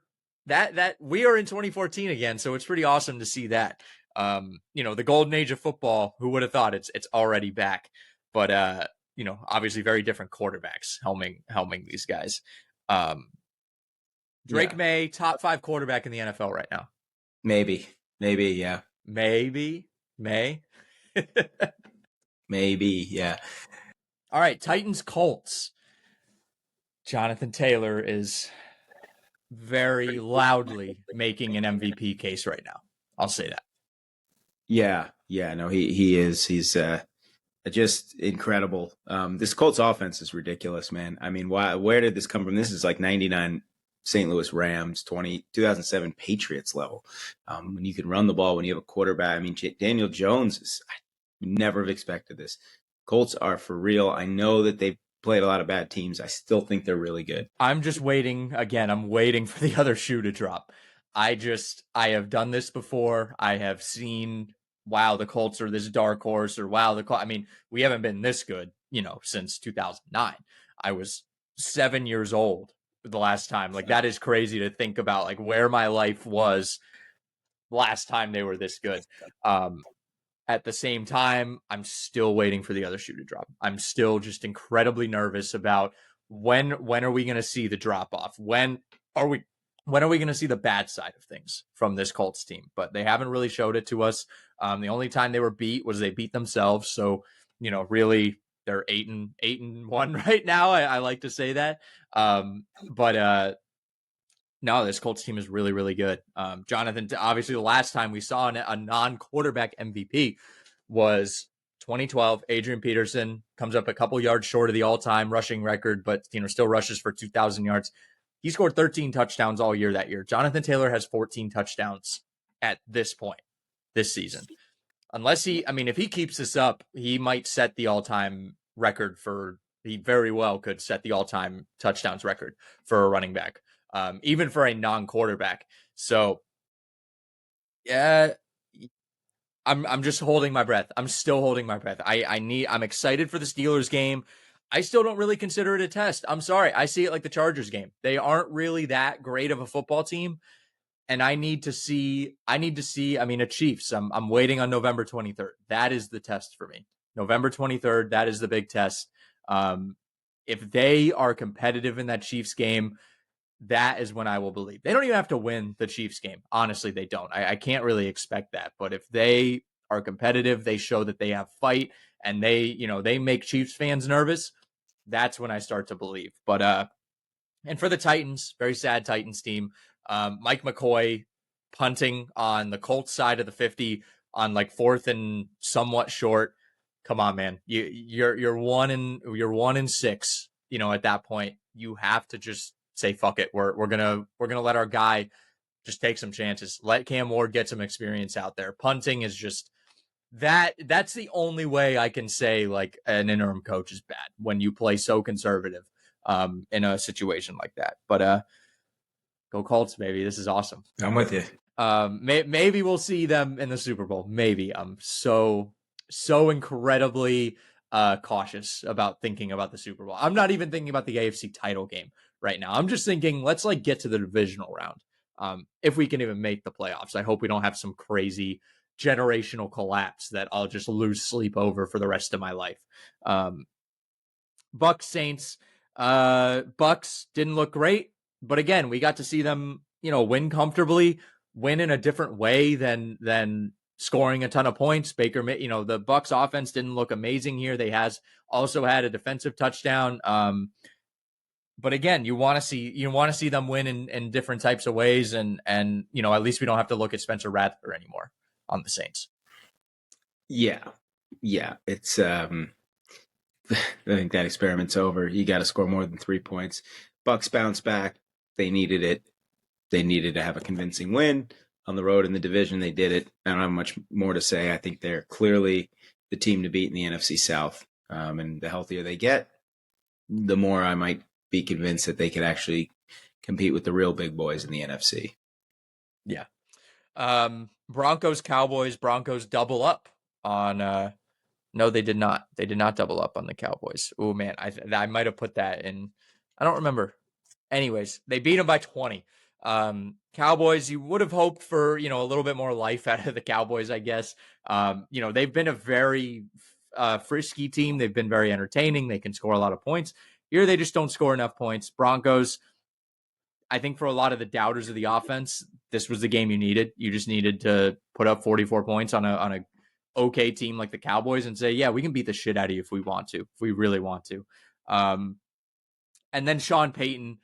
that we are in 2014 again, so it's pretty awesome to see that. The golden age of football, who would have thought it's already back? But obviously very different quarterbacks helming these guys. Drake May, top 5 quarterback in the NFL right now. Maybe, yeah. Maybe. Maybe, yeah. All right, Titans, Colts. Jonathan Taylor is very loudly making an MVP case right now. I'll say that. Yeah, no, he is. He's just incredible. This Colts offense is ridiculous, man. I mean, where did this come from? This is like 99 St. Louis Rams, 2007 Patriots level. When you can run the ball, when you have a quarterback. I mean, Daniel Jones is, I never have expected this. Colts are for real. I know that they've played a lot of bad teams. I still think they're really good. I'm just waiting again. I'm waiting for the other shoe to drop. I have done this before. I have seen, wow, the Colts are this dark horse, or wow, I mean, we haven't been this good, since 2009. I was 7 years old the last time. Like, that is crazy to think about, like, where my life was last time they were this good. At the same time, I'm still waiting for the other shoe to drop. I'm still just incredibly nervous about when are we going to see the drop off? When are we going to see the bad side of things from this Colts team? But they haven't really showed it to us. The only time they were beat was they beat themselves. So, really they're 8-1 right now. I like to say that. But no, this Colts team is really, really good. Jonathan, obviously, the last time we saw a non-quarterback MVP was 2012. Adrian Peterson comes up a couple yards short of the all-time rushing record, but still rushes for 2,000 yards. He scored 13 touchdowns all year that year. Jonathan Taylor has 14 touchdowns at this point this season. If he keeps this up, he might set the all-time record he very well could set the all-time touchdowns record for a running back. Even for a non-quarterback. So, yeah, I'm just holding my breath. I'm still holding my breath. I'm excited for the Steelers game. I still don't really consider it a test. I'm sorry. I see it like the Chargers game. They aren't really that great of a football team. And I need to see, a Chiefs. I'm waiting on November 23rd. That is the test for me. November 23rd, that is the big test. If they are competitive in that Chiefs game, that is when I will believe. They don't even have to win the Chiefs game. Honestly, they don't. I can't really expect that. But if they are competitive, they show that they have fight, and they make Chiefs fans nervous, that's when I start to believe. But and for the Titans, very sad Titans team. Mike McCoy punting on the Colts side of the 50 on like 4th and somewhat short. Come on, man. You're 1-6. At that point, you have to just say fuck it. We're gonna let our guy just take some chances. Let Cam Ward get some experience out there. Punting is just that's the only way I can say like an interim coach is bad, when you play so conservative in a situation like that. But go Colts, baby. This is awesome. I'm with you. Maybe we'll see them in the Super Bowl. Maybe. I'm so incredibly cautious about thinking about the Super Bowl. I'm not even thinking about the AFC title game right now. I'm just thinking, let's like get to the divisional round. If we can even make the playoffs. I hope we don't have some crazy generational collapse that I'll just lose sleep over for the rest of my life. Bucks Saints. Bucks didn't look great, but again, we got to see them, win comfortably, win in a different way than scoring a ton of points. Baker, the Bucks offense didn't look amazing here. They also had a defensive touchdown. But again, you want to see them win in different types of ways, and at least we don't have to look at Spencer Rattler anymore on the Saints. Yeah. It's I think that experiment's over. You got to score more than 3 points. Bucks bounce back. They needed it. They needed to have a convincing win on the road in the division. They did it. I don't have much more to say. I think they're clearly the team to beat in the NFC South. And the healthier they get, the more I might be convinced that they could actually compete with the real big boys in the NFC. Yeah. Broncos, Cowboys. Broncos double up on no, they did not. They did not double up on the Cowboys. Oh man, I might have put that in. I don't remember. Anyways, they beat them by 20. Cowboys, you would have hoped for, a little bit more life out of the Cowboys, I guess. They've been a very frisky team. They've been very entertaining. They can score a lot of points. Here, they just don't score enough points. Broncos, I think for a lot of the doubters of the offense, this was the game you needed. You just needed to put up 44 points on a okay team like the Cowboys and say, yeah, we can beat the shit out of you if we want to, if we really want to. And then Sean Payton,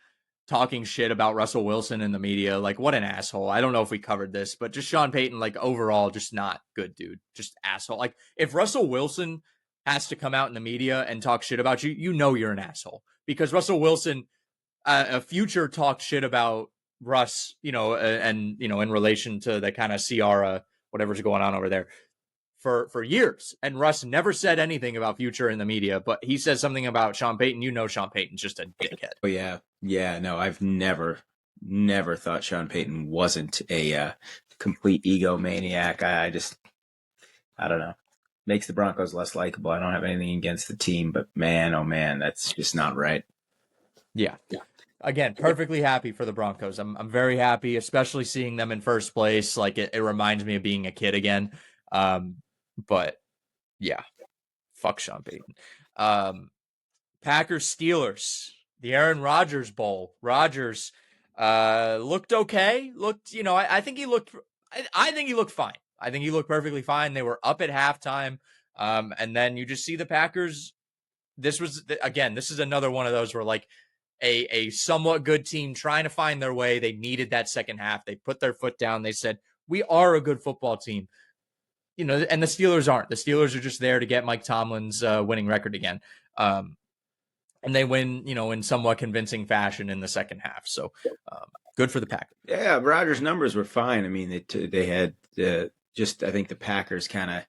talking shit about Russell Wilson in the media. Like, what an asshole. I don't know if we covered this, but just Sean Payton, like, overall, just not good, dude. Just asshole. Like, if Russell Wilson has to come out in the media and talk shit about you, you know you're an asshole. Because Russell Wilson, a future talked shit about Russ, and, in relation to the kind of Ciara, whatever's going on over there for years. And Russ never said anything about Future in the media, but he says something about Sean Payton. You know Sean Payton's just a dickhead. Oh yeah. Yeah, no, I've never thought Sean Payton wasn't a complete egomaniac. I don't know. Makes the Broncos less likable. I don't have anything against the team, but man, oh man, that's just not right. Yeah. Again, perfectly happy for the Broncos. I'm very happy, especially seeing them in first place. Like it reminds me of being a kid again. But yeah, fuck Sean Payton. Packers Steelers, the Aaron Rodgers Bowl. Rodgers looked okay. I think he looked. I think he looked fine. I think he looked perfectly fine. They were up at halftime, and then you just see the Packers. This is another one of those where like a somewhat good team trying to find their way. They needed that second half. They put their foot down. They said, "We are a good football team." And the Steelers aren't. The Steelers are just there to get Mike Tomlin's winning record again. And they win, in somewhat convincing fashion in the second half. So good for the Packers. Yeah, Rodgers' numbers were fine. I mean, they had I think the Packers kind of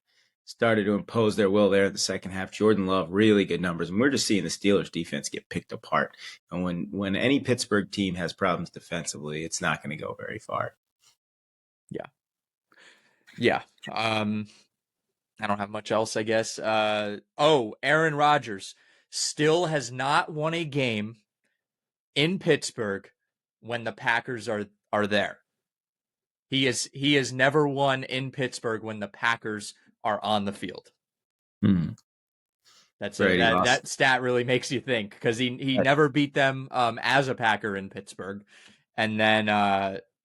started to impose their will there in the second half. Jordan Love, really good numbers. And we're just seeing the Steelers defense get picked apart. And when any Pittsburgh team has problems defensively, it's not going to go very far. Yeah. Yeah. I don't have much else, I guess. Aaron Rodgers still has not won a game in Pittsburgh when the Packers are there. He has never won in Pittsburgh when the Packers are on the field. That's it. That stat really makes you think, because he never beat them as a Packer in Pittsburgh, and then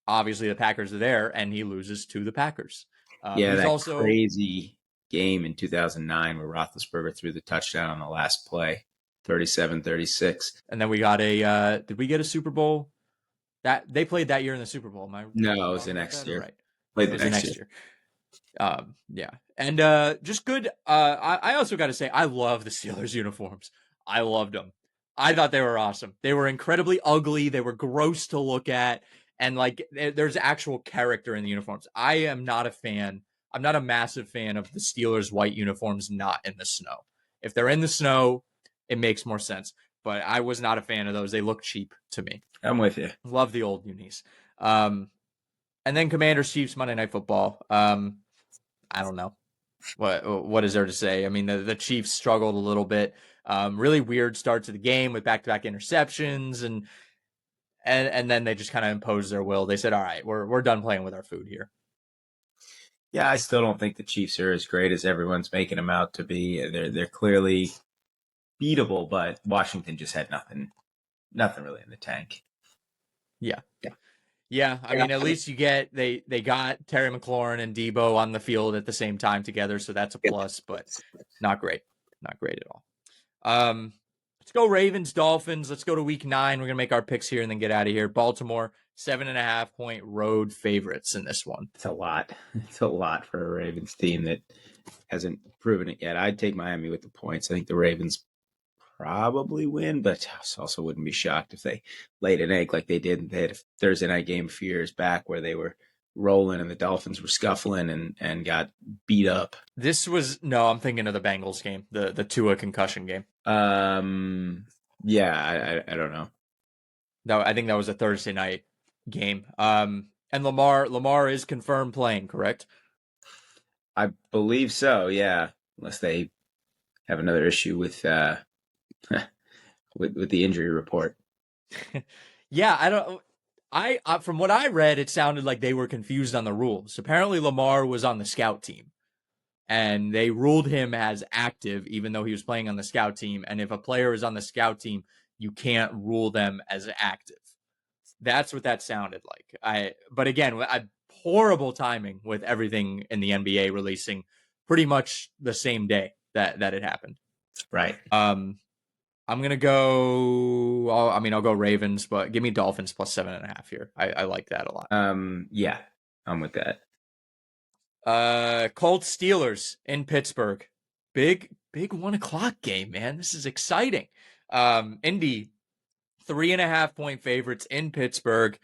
obviously the Packers are there, and he loses to the Packers. He's that also crazy game in 2009 where Roethlisberger threw the touchdown on the last play, 37-36. And then we got did we get a Super Bowl? That they played that year in the Super Bowl. No, it was the next year. Right. Played the next year. Yeah. And just good. I also got to say, I love the Steelers uniforms. I loved them. I thought they were awesome. They were incredibly ugly. They were gross to look at. And like, there's actual character in the uniforms. I am not a fan. I'm not a massive fan of the Steelers white uniforms not in the snow. If they're in the snow, it makes more sense. But I was not a fan of those. They look cheap to me. I'm with you. Love the old unis. And then Commanders Chiefs Monday Night Football. I don't know. What is there to say? I mean, the Chiefs struggled a little bit. Really weird start to the game with back-to-back interceptions, and then they just kind of imposed their will. They said, "All right, we're done playing with our food here." Yeah, I still don't think the Chiefs are as great as everyone's making them out to be. They're clearly beatable, but Washington just had nothing really in the tank. Yeah. I mean, at least they got Terry McLaurin and Debo on the field at the same time together, so that's a plus, but not great. Not great at all. Let's go Ravens, Dolphins. Let's go to week 9. We're going to make our picks here and then get out of here. Baltimore, 7.5-point road favorites in this one. It's a lot. It's a lot for a Ravens team that hasn't proven it yet. I'd take Miami with the points. I think the Ravens probably win, but I also wouldn't be shocked if they laid an egg like they did. They had a Thursday night game a few years back where they were rolling and the Dolphins were scuffling and got beat up. I'm thinking of the Bengals game, the Tua concussion game. Yeah, I don't know. No, I think that was a Thursday night game. And Lamar is confirmed playing, correct? I believe so, yeah. Unless they have another issue with with the injury report. Yeah, I from what I read, it sounded like they were confused on the rules. Apparently Lamar was on the scout team, and they ruled him as active even though he was playing on the scout team. And if a player is on the scout team, you can't rule them as active. That's what that sounded like. But again, horrible timing with everything in the NBA releasing pretty much the same day that it happened. Right. I'm gonna go. I'll go Ravens, but give me Dolphins plus 7.5 here. I like that a lot. Yeah, I'm with that. Colts Steelers in Pittsburgh. Big 1 o'clock game, man. This is exciting. Indy 3.5 point favorites in Pittsburgh.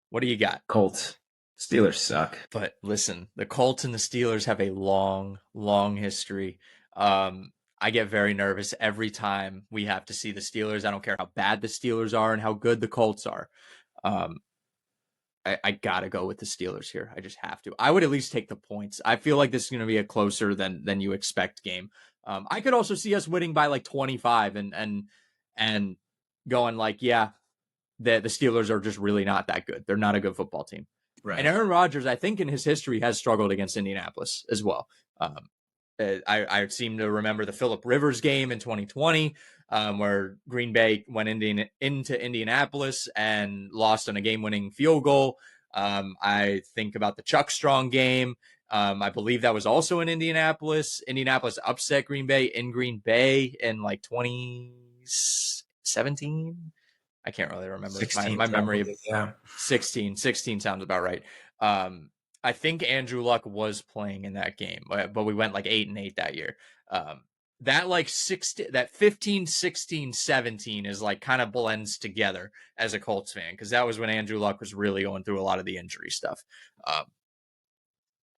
What do you got? Colts. Steelers suck. But listen, the Colts and the Steelers have a long history. I get very nervous every time we have to see the Steelers. I don't care how bad the Steelers are and how good the Colts are. Um, I gotta go with the Steelers here. I just have to. I would at least take the points. I feel like this is going to be a closer than you expect game. I could also see us winning by like 25 and going like, yeah, the Steelers are just really not that good. They're not a good football team. Right. And Aaron Rodgers, I think in his history, has struggled against Indianapolis as well. I seem to remember the Phillip Rivers game in 2020, where Green Bay went into Indianapolis and lost on a game-winning field goal. I think about the Chuck Strong game. I believe that was also in Indianapolis. Indianapolis upset Green Bay in Green Bay in like 2017. I can't really remember. 16, my memory of yeah. 16 sounds about right. I think Andrew Luck was playing in that game, but we went like 8-8 that year. That like 15, 16, 17 is like kind of blends together as a Colts fan, because that was when Andrew Luck was really going through a lot of the injury stuff.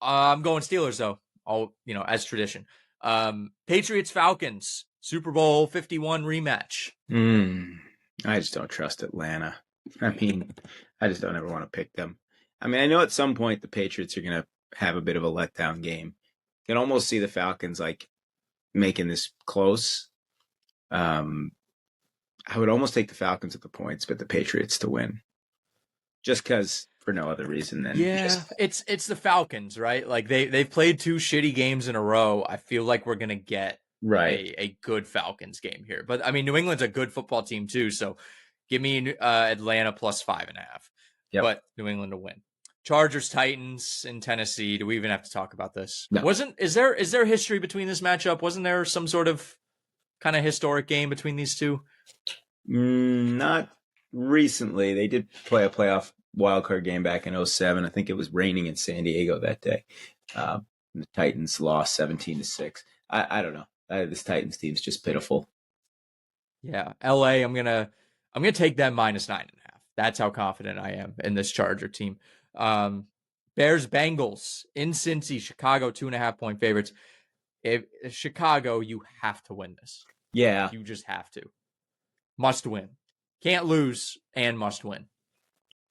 I'm going Steelers though, as tradition. Patriots Falcons Super Bowl 51 rematch. I just don't trust Atlanta. I mean, I just don't ever want to pick them. I mean, I know at some point the Patriots are going to have a bit of a letdown game. You can almost see the Falcons like making this close. I would almost take the Falcons at the points, but the Patriots to win. Just because, for no other reason than it's the Falcons, right? Like they've played 2 shitty games in a row. I feel like we're gonna get a good Falcons game here. But I mean, New England's a good football team too, so give me Atlanta plus 5.5. Yep. But New England to win. Chargers Titans in Tennessee. Do we even have to talk about this? No. Is there history between this matchup? Wasn't there some sort of kind of historic game between these two? Not recently. They did play a playoff wildcard game back in 2007. I think it was raining in San Diego that day. The Titans lost 17-6. I don't know. This Titans team's just pitiful. Yeah, LA. I'm gonna take them minus 9.5. That's how confident I am in this Charger team. Bears Bengals in Cincy. Chicago 2.5 point favorites. If Chicago, you have to win this. Yeah, you just have to. Must win. Can't lose and must win.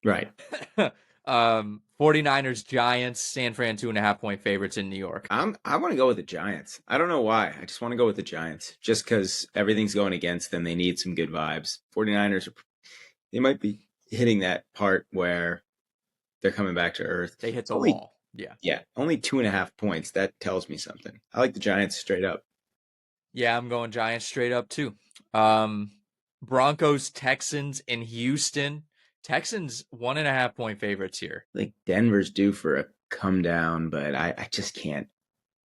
Right. 49ers Giants. San Fran 2.5 point favorites in New York. I want to go with the Giants. I don't know why. I just want to go with the Giants just because everything's going against them. They need some good vibes. 49ers they might be hitting that part where they're coming back to earth. They hit the wall. Yeah. Only 2.5 points. That tells me something. I like the Giants straight up. Yeah, I'm going Giants straight up too. Broncos Texans in Houston. Texans 1.5 point favorites here. Like Denver's due for a come down, but I just can't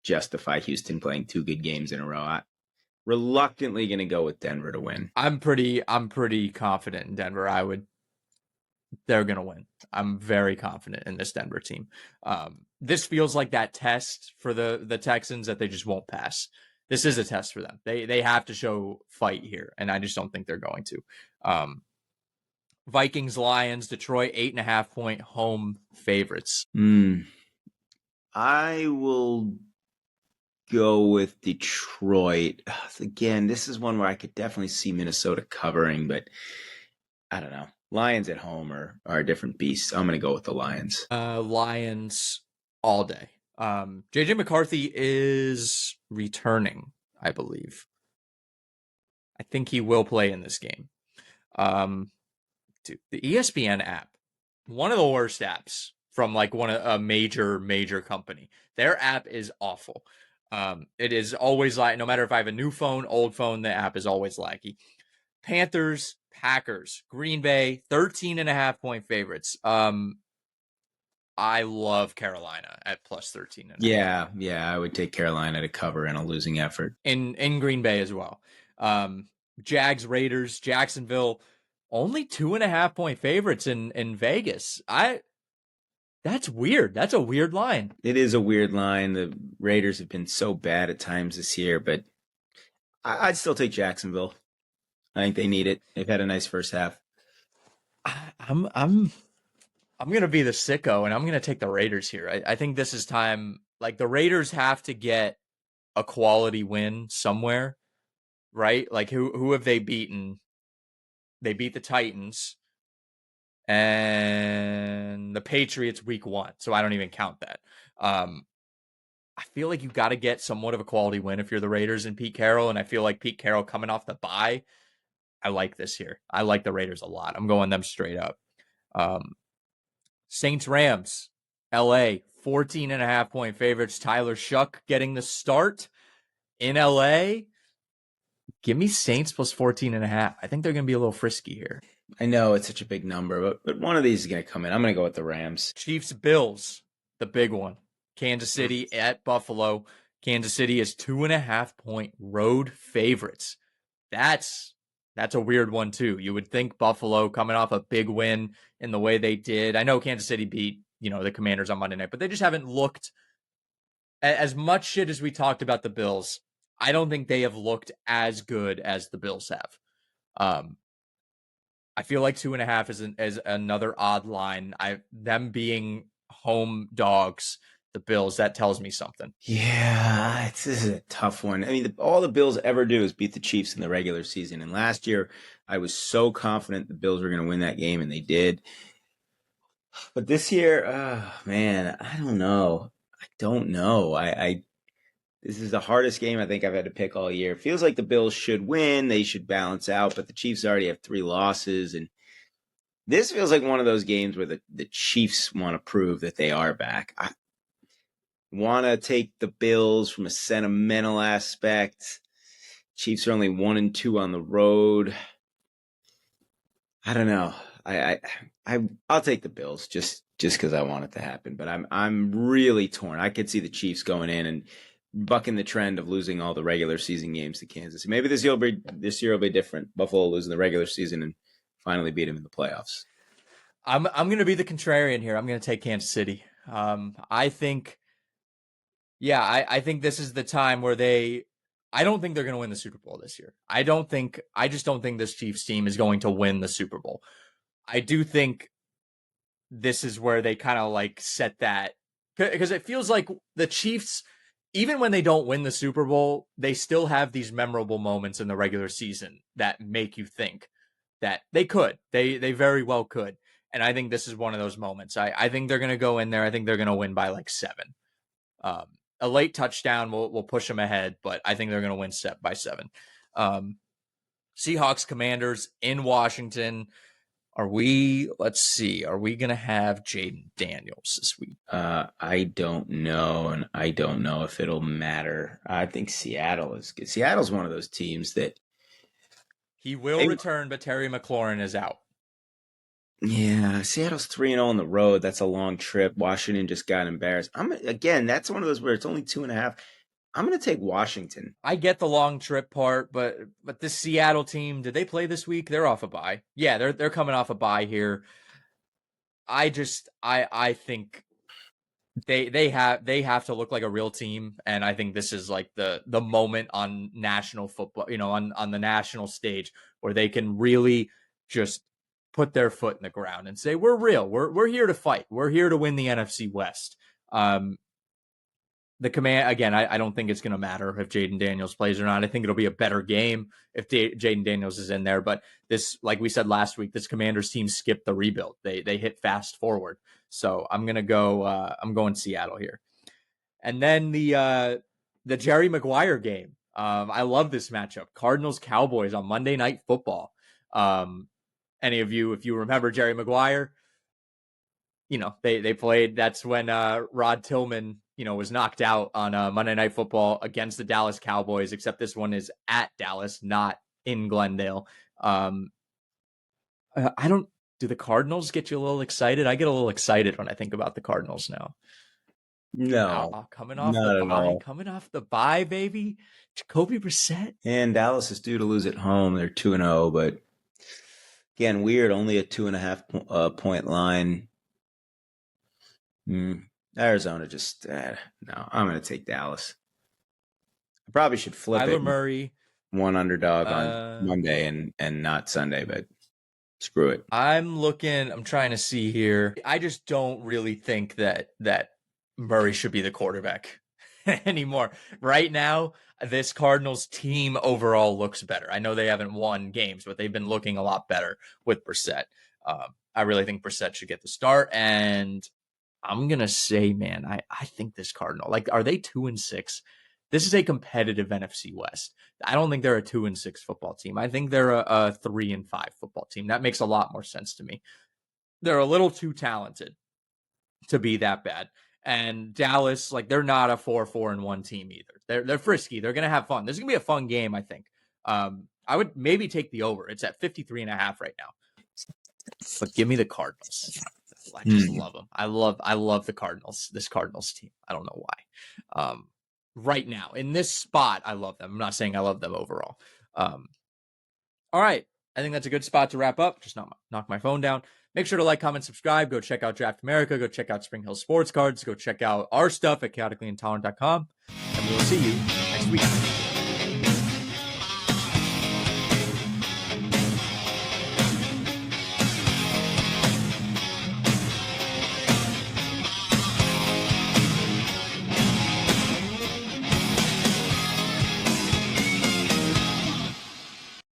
justify Houston playing 2 good games in a row. Reluctantly going to go with Denver to win. I'm pretty confident in Denver. They're going to win. I'm very confident in this Denver team. This feels like that test for the Texans that they just won't pass. This is a test for them. They have to show fight here, and I just don't think they're going to. Vikings Lions Detroit 8.5 point home favorites. I will go with Detroit. Again, this is one where I could definitely see Minnesota covering, but I don't know. Lions at home are a different beast. I'm going to go with the Lions. Lions all day. JJ McCarthy is returning, I believe. I think he will play in this game. Dude, the ESPN app, one of the worst apps from like a major company. Their app is awful. It is always like, no matter if I have a new phone, old phone, the app is always laggy. Panthers, Packers, Green Bay, 13.5 point favorites. I love Carolina at plus 13. Yeah, I would take Carolina to cover in a losing effort. In Green Bay as well. Jags, Raiders, Jacksonville, only 2.5 point favorites in Vegas. That's weird. That's a weird line. It is a weird line. The Raiders have been so bad at times this year, but I'd still take Jacksonville. I think they need it. They've had a nice first half. I'm gonna be the sicko and I'm gonna take the Raiders here. I think this is time. Like the Raiders have to get a quality win somewhere, right? Like who have they beaten? They beat the Titans and the Patriots week 1, so I don't even count that. I feel like you got to get somewhat of a quality win if you're the Raiders and Pete Carroll, and I feel like Pete Carroll coming off the bye, I like this here. I like the Raiders a lot. I'm going them straight up. Um, Saints Rams, LA, 14.5 point favorites. Tyler Shuck getting the start in LA. Give me Saints plus 14.5. I think they're going to be a little frisky here. I know it's such a big number, but one of these is going to come in. I'm going to go with the Rams. Chiefs Bills, the big one. Kansas City at Buffalo. Kansas City is 2.5 point road favorites. That's a weird one too. You would think Buffalo coming off a big win in the way they did. I know Kansas City beat, the Commanders on Monday night, but they just haven't looked as much shit as we talked about the Bills. I don't think they have looked as good as the Bills have. I feel like 2.5 is another odd line. Them being home dogs, the Bills, that tells me something. Yeah, this is a tough one. I mean, all the Bills ever do is beat the Chiefs in the regular season. And last year, I was so confident the Bills were going to win that game, and they did. But this year, man, I don't know. This is the hardest game I think I've had to pick all year. It feels like the Bills should win. They should balance out, but the Chiefs already have 3 losses. And this feels like one of those games where the Chiefs want to prove that they are back. I want to take the Bills from a sentimental aspect. Chiefs are only 1-2 on the road. I don't know. I'll take the Bills just because I want it to happen. But I'm really torn. I could see the Chiefs going in and bucking the trend of losing all the regular season games to Kansas. Maybe this year will be different. Buffalo losing the regular season and finally beat them in the playoffs. I'm going to be the contrarian here. I'm going to take Kansas City. I think, I think this is the time where I don't think they're going to win the Super Bowl this year. I just don't think this Chiefs team is going to win the Super Bowl. I do think this is where they kind of like set that, because it feels like the Chiefs, even when they don't win the Super Bowl, they still have these memorable moments in the regular season that make you think that they could. They very well could. And I think this is one of those moments. I think they're going to go in there. I think they're going to win by like 7. A late touchdown will push them ahead, but I think they're going to win by 7. Seahawks Commanders in Washington. Let's see, are we going to have Jaden Daniels this week? I don't know, and I don't know if it'll matter. I think Seattle is good. Seattle's one of those teams that he will return, but Terry McLaurin is out. Yeah, Seattle's 3-0 on the road. That's a long trip. Washington just got embarrassed. That's one of those where it's only 2.5. I'm going to take Washington. I get the long trip part, but this Seattle team, did they play this week? They're off a bye. Yeah, they're coming off a bye here. I think they have to look like a real team, and I think this is like the moment on national football, on the national stage where they can really just put their foot in the ground and say, we're real. We're here to fight. We're here to win the NFC West. The command, again, I don't think it's going to matter if Jaden Daniels plays or not. I think it'll be a better game if Jaden Daniels is in there. But this, like we said last week, this Commanders team skipped the rebuild. They hit fast forward. So I'm going to go, I'm going Seattle here. And then the Jerry Maguire game. I love this matchup. Cardinals Cowboys on Monday Night Football. Any of you, if you remember Jerry Maguire, they played. That's when Rod Tillman, was knocked out on Monday Night Football against the Dallas Cowboys, except this one is at Dallas, not in Glendale. Do the Cardinals get you a little excited? I get a little excited when I think about the Cardinals now. No, Coming off the not at bye, all. baby. Jacoby Brissett. And Dallas is due to lose at home. They're 2-0, but again, weird. Only a 2.5 point line. Arizona just no. I'm going to take Dallas. I probably should flip it Kyler Murray. one underdog on Uh, Monday and not Sunday, but screw it. I'm trying to see here. I just don't really think that Murray should be the quarterback anymore. Right now, this Cardinals team overall looks better. I know they haven't won games, but they've been looking a lot better with Brissett. I really think Brissett should get the start, and I'm gonna say, man, I think this Cardinal, like, are they 2-6? This is a competitive NFC West. I don't think they're a 2-6 football team. I think they're a 3-5 football team. That makes a lot more sense to me. They're a little too talented to be that bad. And Dallas, like, they're not a 4-1 team either. They're frisky. They're gonna have fun. This is gonna be a fun game, I think. I would maybe take the over. It's at 53.5 right now. But give me the Cardinals. I just love them. I love the Cardinals. This Cardinals team. I don't know why. Right now in this spot, I love them. I'm not saying I love them overall. All right. I think that's a good spot to wrap up. Just knock my phone down. Make sure to like, comment, subscribe. Go check out Draft America. Go check out Spring Hill Sports Cards. Go check out our stuff at chaoticallyintolerant.com. And we will see you next week.